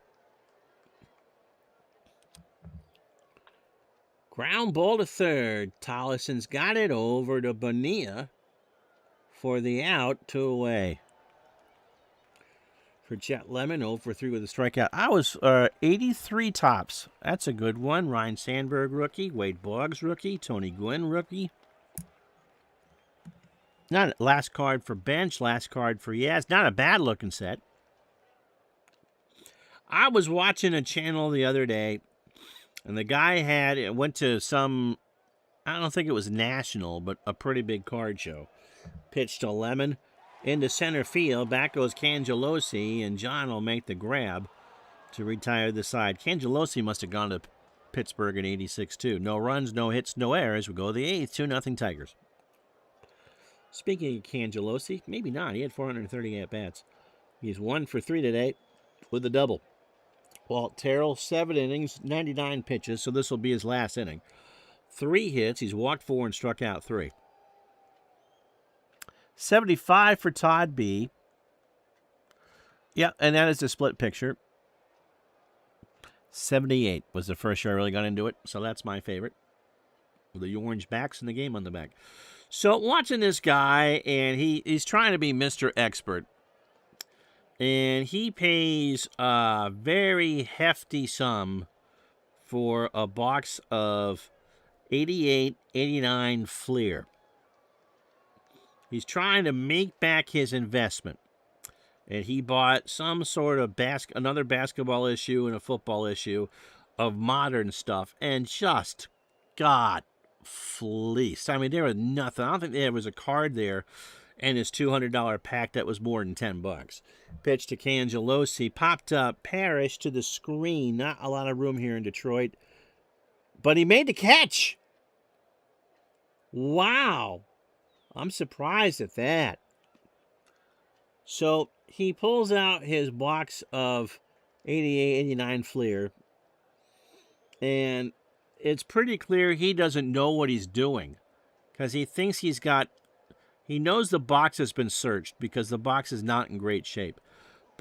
Ground ball to third. Tollison's got it over to Bonilla for the out, 2 away. For Chet Lemon, 0 for 3 with a strikeout. I was 83 tops. That's a good one. Ryan Sandberg, rookie. Wade Boggs, rookie. Tony Gwynn, rookie. Not last card for Bench, last card for Yaz. Not a bad-looking set. I was watching a channel the other day, and the guy went to some, I don't think it was national, but a pretty big card show. Pitched to Lemon. Into center field, back goes Cangelosi, and John will make the grab to retire the side. Cangelosi must have gone to Pittsburgh in 86, too. No runs, no hits, no errors. We go to the 8th, 2-0 Tigers. Speaking of Cangelosi, maybe not. He had 430 at-bats. He's 1 for 3 today with a double. Walt Terrell, 7 innings, 99 pitches, so this will be his last inning. 3 hits. He's walked 4 and struck out 3. 75 for Todd B. Yeah, and that is the split picture. 78 was the first year I really got into it, so that's my favorite. With the orange backs and the game on the back. So watching this guy, and he's trying to be Mr. Expert. And he pays a very hefty sum for a box of 88, 89 Fleer. He's trying to make back his investment. And he bought some sort of another basketball issue and a football issue of modern stuff and just got fleeced. I mean, there was nothing. I don't think there was a card there and his $200 pack that was more than $10. Pitch to Cangelosi. Popped up Parrish to the screen. Not a lot of room here in Detroit. But he made the catch. Wow. I'm surprised at that. So he pulls out his box of 88, 89 Fleer. And it's pretty clear he doesn't know what he's doing. Because he thinks he knows the box has been searched because the box is not in great shape.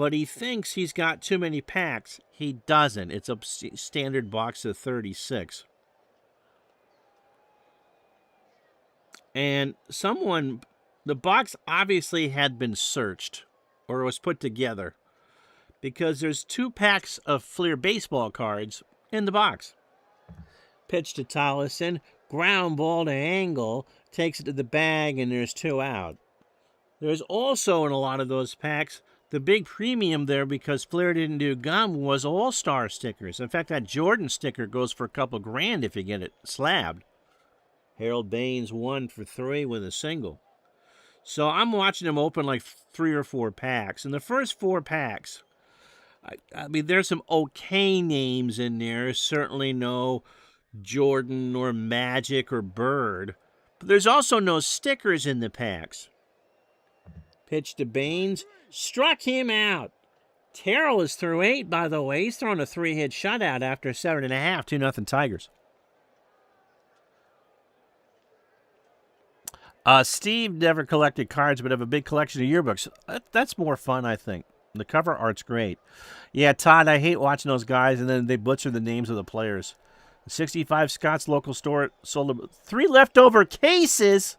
but he thinks he's got too many packs. He doesn't. It's a standard box of 36. And the box obviously had been searched or was put together because there's 2 packs of Fleer baseball cards in the box. Pitch to Tollison, ground ball to Angle, takes it to the bag, and there's 2 out. There's also in a lot of those packs, the big premium there because Fleer didn't do gum was All-Star stickers. In fact, that Jordan sticker goes for a couple grand if you get it slabbed. Harold Baines 1 for 3 with a single. So I'm watching him open like 3 or 4 packs. In the first 4 packs, I mean, there's some okay names in there. Certainly no Jordan or Magic or Bird. But there's also no stickers in the packs. Pitch to Baines. Struck him out. Terrell is through 8, by the way. He's thrown a 3-hit shutout after 7.5. 2-0 Tigers. Steve never collected cards, but have a big collection of yearbooks. That's more fun, I think. The cover art's great. Yeah, Todd, I hate watching those guys, and then they butcher the names of the players. 65 Scott's local store sold 3 leftover cases.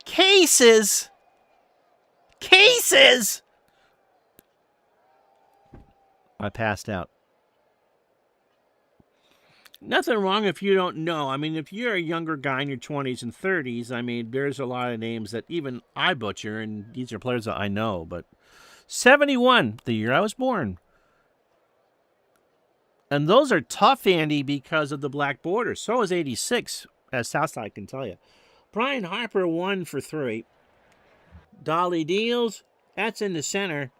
Cases! I passed out. Nothing wrong if you don't know. I mean, if you're a younger guy in your 20s and 30s, I mean, there's a lot of names that even I butcher, and these are players that I know. But 71, the year I was born. And those are tough, Andy, because of the black border. So is 86, as Southside can tell you. Brian Harper 1 for 3. Dolly Deals, that's in the center.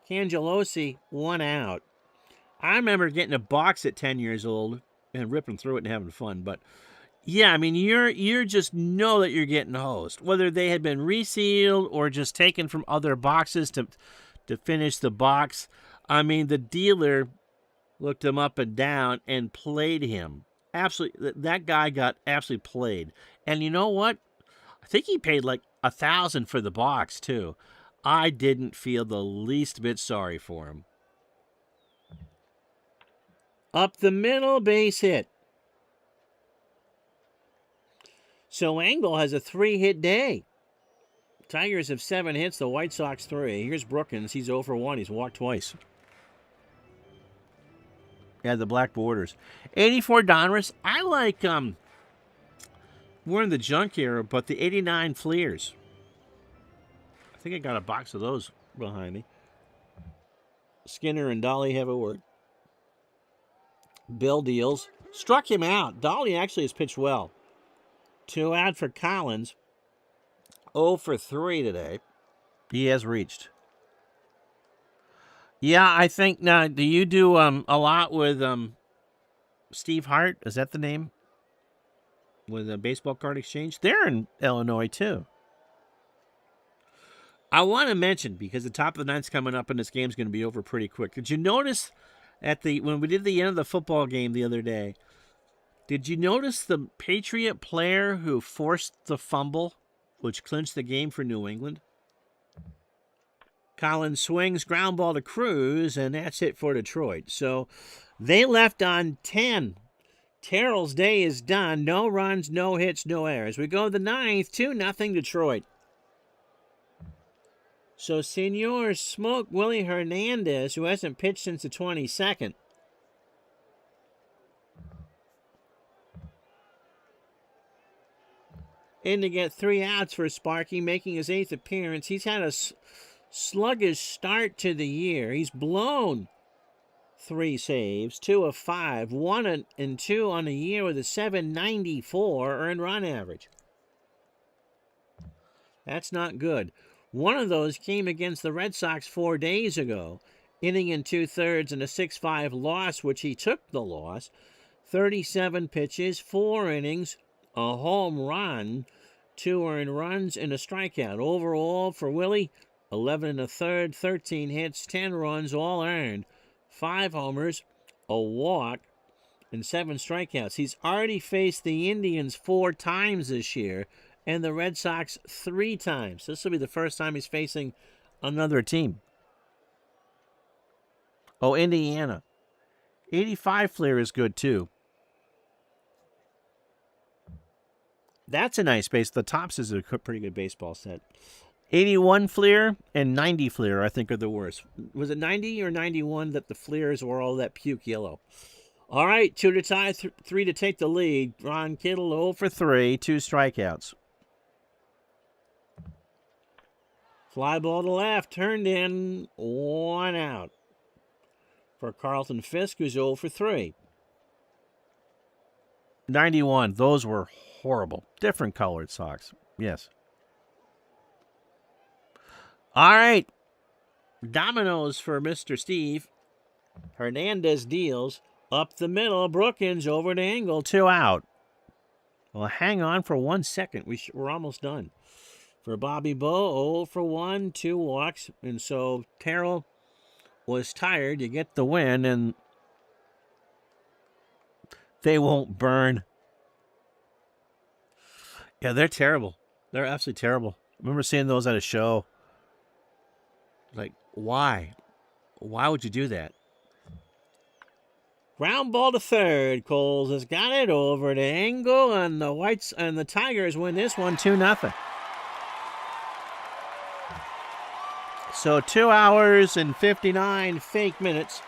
Cangelosi 1 out. I remember getting a box at 10 years old and ripping through it and having fun. But yeah, I mean, you're just know that you're getting hosed, whether they had been resealed or just taken from other boxes to finish the box. I mean, the dealer looked him up and down and played him. Absolutely, that guy got absolutely played. And you know what? I think he paid like $1,000 for the box too. I didn't feel the least bit sorry for him. Up the middle, base hit. So Angle has a 3-hit day. Tigers have 7 hits, the White Sox 3. Here's Brookins. He's 0 for 1. He's walked twice. Yeah, the black borders. 84 Donruss. I like, we're in the junk era, but the 89 Fleers. I think I got a box of those behind me. Skinner and Dolly have a word. Bill Deals. Struck him out. Dolly actually has pitched well. 2 out for Collins. 0 for 3 today. He has reached. Yeah, I think now. Do you do a lot with Steve Hart? Is that the name? With a baseball card exchange, they're in Illinois too. I want to mention because the top of the ninth's coming up and this game's going to be over pretty quick. Did you notice when we did the end of the football game the other day? Did you notice the Patriot player who forced the fumble, which clinched the game for New England? Collins swings, ground ball to Cruz, and that's it for Detroit. So they left on 10. Terrell's day is done. No runs, no hits, no errors. We go to the ninth, 2-0 Detroit. So Senors smoke Willie Hernandez, who hasn't pitched since the 22nd. In to get 3 outs for Sparky, making his 8th appearance. He's had a sluggish start to the year. He's blown 3 saves, 2 of 5, 1 and 2 on the year with a .794 earned run average. That's not good. One of those came against the Red Sox 4 days ago, inning in 2/3 and a 6-5 loss, which he took the loss. 37 pitches, 4 innings, a home run, 2 earned runs, and a strikeout. Overall for Willie, 11 1/3, 13 hits, 10 runs, all earned, 5 homers, a walk, and 7 strikeouts. He's already faced the Indians 4 times this year and the Red Sox 3 times. This will be the first time he's facing another team. Oh, Indiana. 85 Fleer is good, too. That's a nice base. The Tops is a pretty good baseball set. 81 Fleer and 90 Fleer, I think, are the worst. Was it 90 or 91 that the Fleers were all that puke yellow? All right, 2 to tie, 3 to take the lead. Ron Kittle 0 for 3, 2 strikeouts. Fly ball to left, turned in, 1 out. For Carlton Fisk, who's 0 for 3. 91, those were horrible. Different colored socks, yes. All right, dominoes for Mr. Steve. Hernandez deals. Up the middle, Brookins over to Engel, 2 out. Well, hang on for 1 second. We're almost done. For Bobby Bowe, 0 for 1, 2 walks. And so Terrell was tired to get the win, and they won't burn. Yeah, they're terrible. They're absolutely terrible. I remember seeing those at a show. Like, why? Why would you do that? Ground ball to third. Coles has got it over to Engel, and the Whites and the Tigers win this one 2-0. So 2 hours and 59 fake minutes.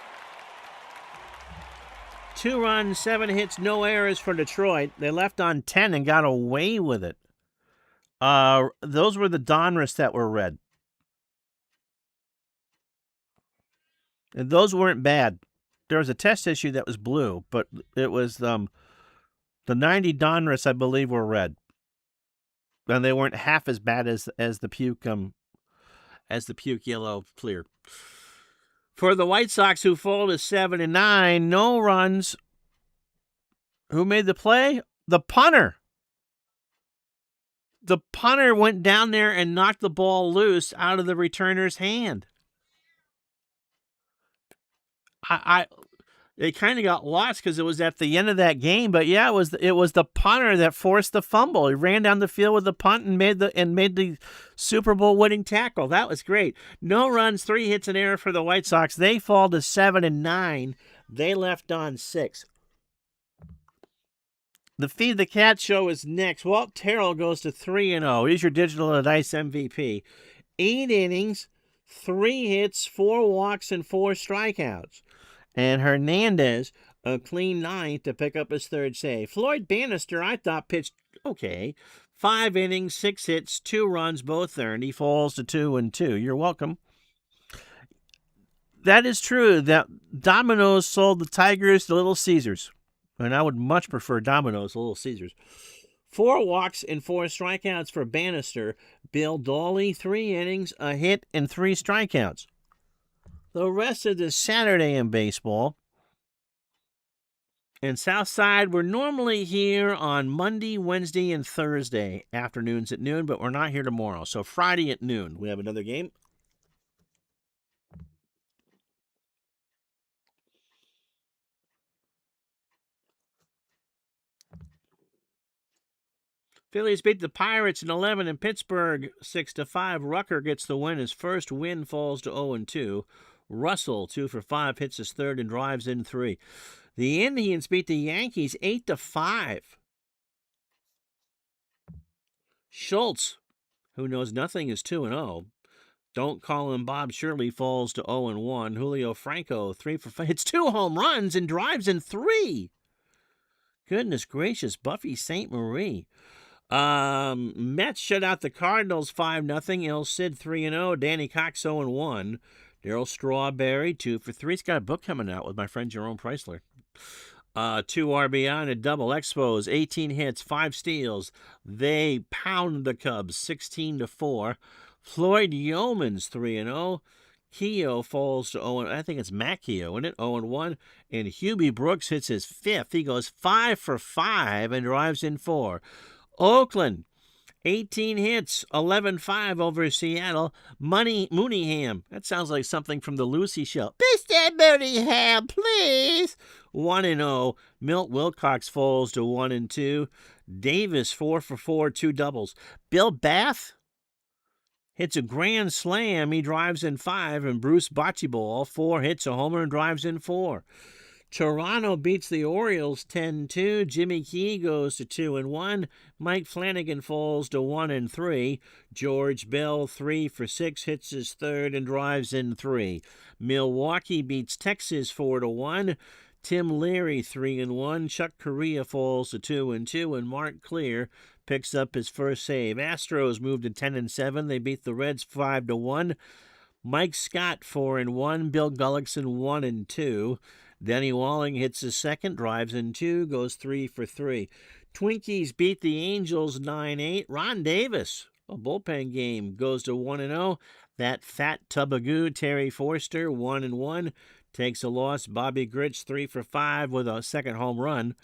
2 runs, 7 hits, no errors for Detroit. They left on 10 and got away with it. Those were the Donruss that were red. And those weren't bad. There was a test issue that was blue, but it was the 90 Donruss, I believe, were red, and they weren't half as bad as the puke yellow Fleer. For the White Sox, who fall to 7-9, no runs. Who made the play? The punter. The punter went down there and knocked the ball loose out of the returner's hand. It kind of got lost because it was at the end of that game, but yeah, it was the punter that forced the fumble. He ran down the field with the punt and made the Super Bowl winning tackle. That was great. No runs, 3 hits, and error for the White Sox. They fall to 7-9. They left on 6. The Feed the Cat show is next. Walt Terrell goes to 3-0. He's your Digital and Dice MVP. 8 innings, 3 hits, 4 walks, and 4 strikeouts. And Hernandez, a clean 9th to pick up his 3rd save. Floyd Bannister, I thought, pitched okay. 5 innings, 6 hits, 2 runs, both earned. He falls to 2-2. You're welcome. That is true. That Domino's sold the Tigers to Little Caesars. And I would much prefer Domino's to Little Caesars. 4 walks and 4 strikeouts for Bannister. Bill Dawley, 3 innings, a hit, and 3 strikeouts. The rest of the Saturday in baseball. And Southside, we're normally here on Monday, Wednesday, and Thursday afternoons at noon, but we're not here tomorrow. So Friday at noon, we have another game. Phillies beat the Pirates in 11 in Pittsburgh 6-5. Rucker gets the win. His first win falls to 0-2. Russell, 2 for 5, hits his 3rd and drives in 3. The Indians beat the Yankees 8-5. Schultz, who knows nothing, is 2-0. Don't call him Bob Shirley falls to 0-1. Julio Franco, 3 for 5, hits 2 home runs and drives in 3. Goodness gracious, Buffy St. Marie. Mets shut out the Cardinals 5-0. El Cid 3-0. Danny Cox 0-1. Darryl Strawberry 2 for 3. He's got a book coming out with my friend Jerome Preisler. 2 RBI and a double. Expos 18 hits, 5 steals. They pound the Cubs 16-4. Floyd Yeomans 3-0. Keogh falls to 0. I think it's Matt Keogh, isn't it? 0-1. And Hubie Brooks hits his 5th. He goes 5 for 5 and drives in 4. Oakland, 18 hits, 11-5 over Seattle. Mooneyham. That sounds like something from the Lucy Show. Mr. Mooneyham, please. 1-0. Milt Wilcox falls to 1-2. Davis, 4 for 4, 2 doubles. Bill Bath hits a grand slam. He drives in 5, and Bruce Bocce 4 hits a homer and drives in 4. Toronto beats the Orioles 10-2. Jimmy Key goes to 2-1. Mike Flanagan falls to 1-3. George Bell 3 for 6 hits his third and drives in 3. Milwaukee beats Texas 4-1. Tim Leary 3-1. Chuck Correa falls to 2-2, and Mark Clear picks up his first save. Astros moved to 10-7. They beat the Reds 5-1. Mike Scott 4-1. Bill Gullickson 1-2. Denny Walling hits his second, drives in 2, goes 3 for 3. Twinkies beat the Angels 9-8. Ron Davis, a bullpen game, goes to 1-0. That fat tubagoo, Terry Forster, 1-1, takes a loss. Bobby Grich 3 for 5 with a second home run.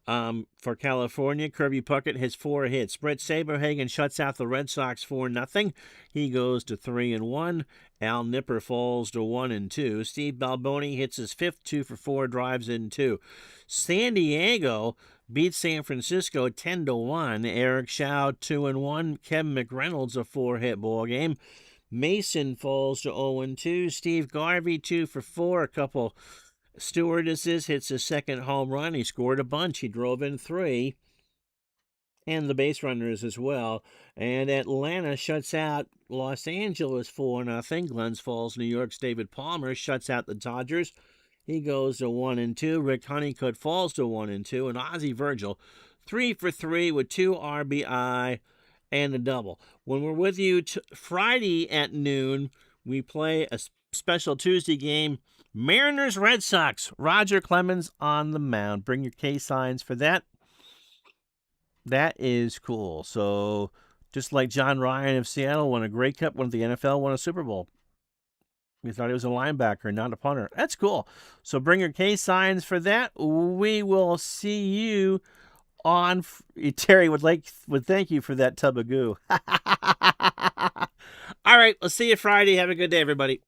For California, Kirby Puckett has 4 hits. Brett Saberhagen shuts out the Red Sox 4-0. He goes to 3-1. Al Nipper falls to 1-2. Steve Balboni hits his 5th 2 for 4, drives in 2. San Diego beats San Francisco 10-1. Eric Shaw 2-1. Kevin McReynolds a 4-hit ball game. Mason falls to 0-2. Steve Garvey 2 for 4. A couple stewardesses, hits his second home run. He scored a bunch. He drove in 3. And the base runners as well. And Atlanta shuts out Los Angeles 4-0. Glens Falls, New York's David Palmer shuts out the Dodgers. He goes to 1-2. Rick Honeycutt falls to 1-2. And Ozzie Virgil 3 for 3 with 2 RBI and a double. When we're with you Friday at noon, we play a special Tuesday game. Mariners Red Sox. Roger Clemens on the mound. Bring your K signs for that. That is cool. So just like John Ryan of Seattle won a Grey Cup, won the NFL, won a Super Bowl. We thought he was a linebacker, not a punter. That's cool. So bring your K signs for that. We will see you on. Terry would thank you for that tub of goo. All right, we'll see you Friday. Have a good day, everybody.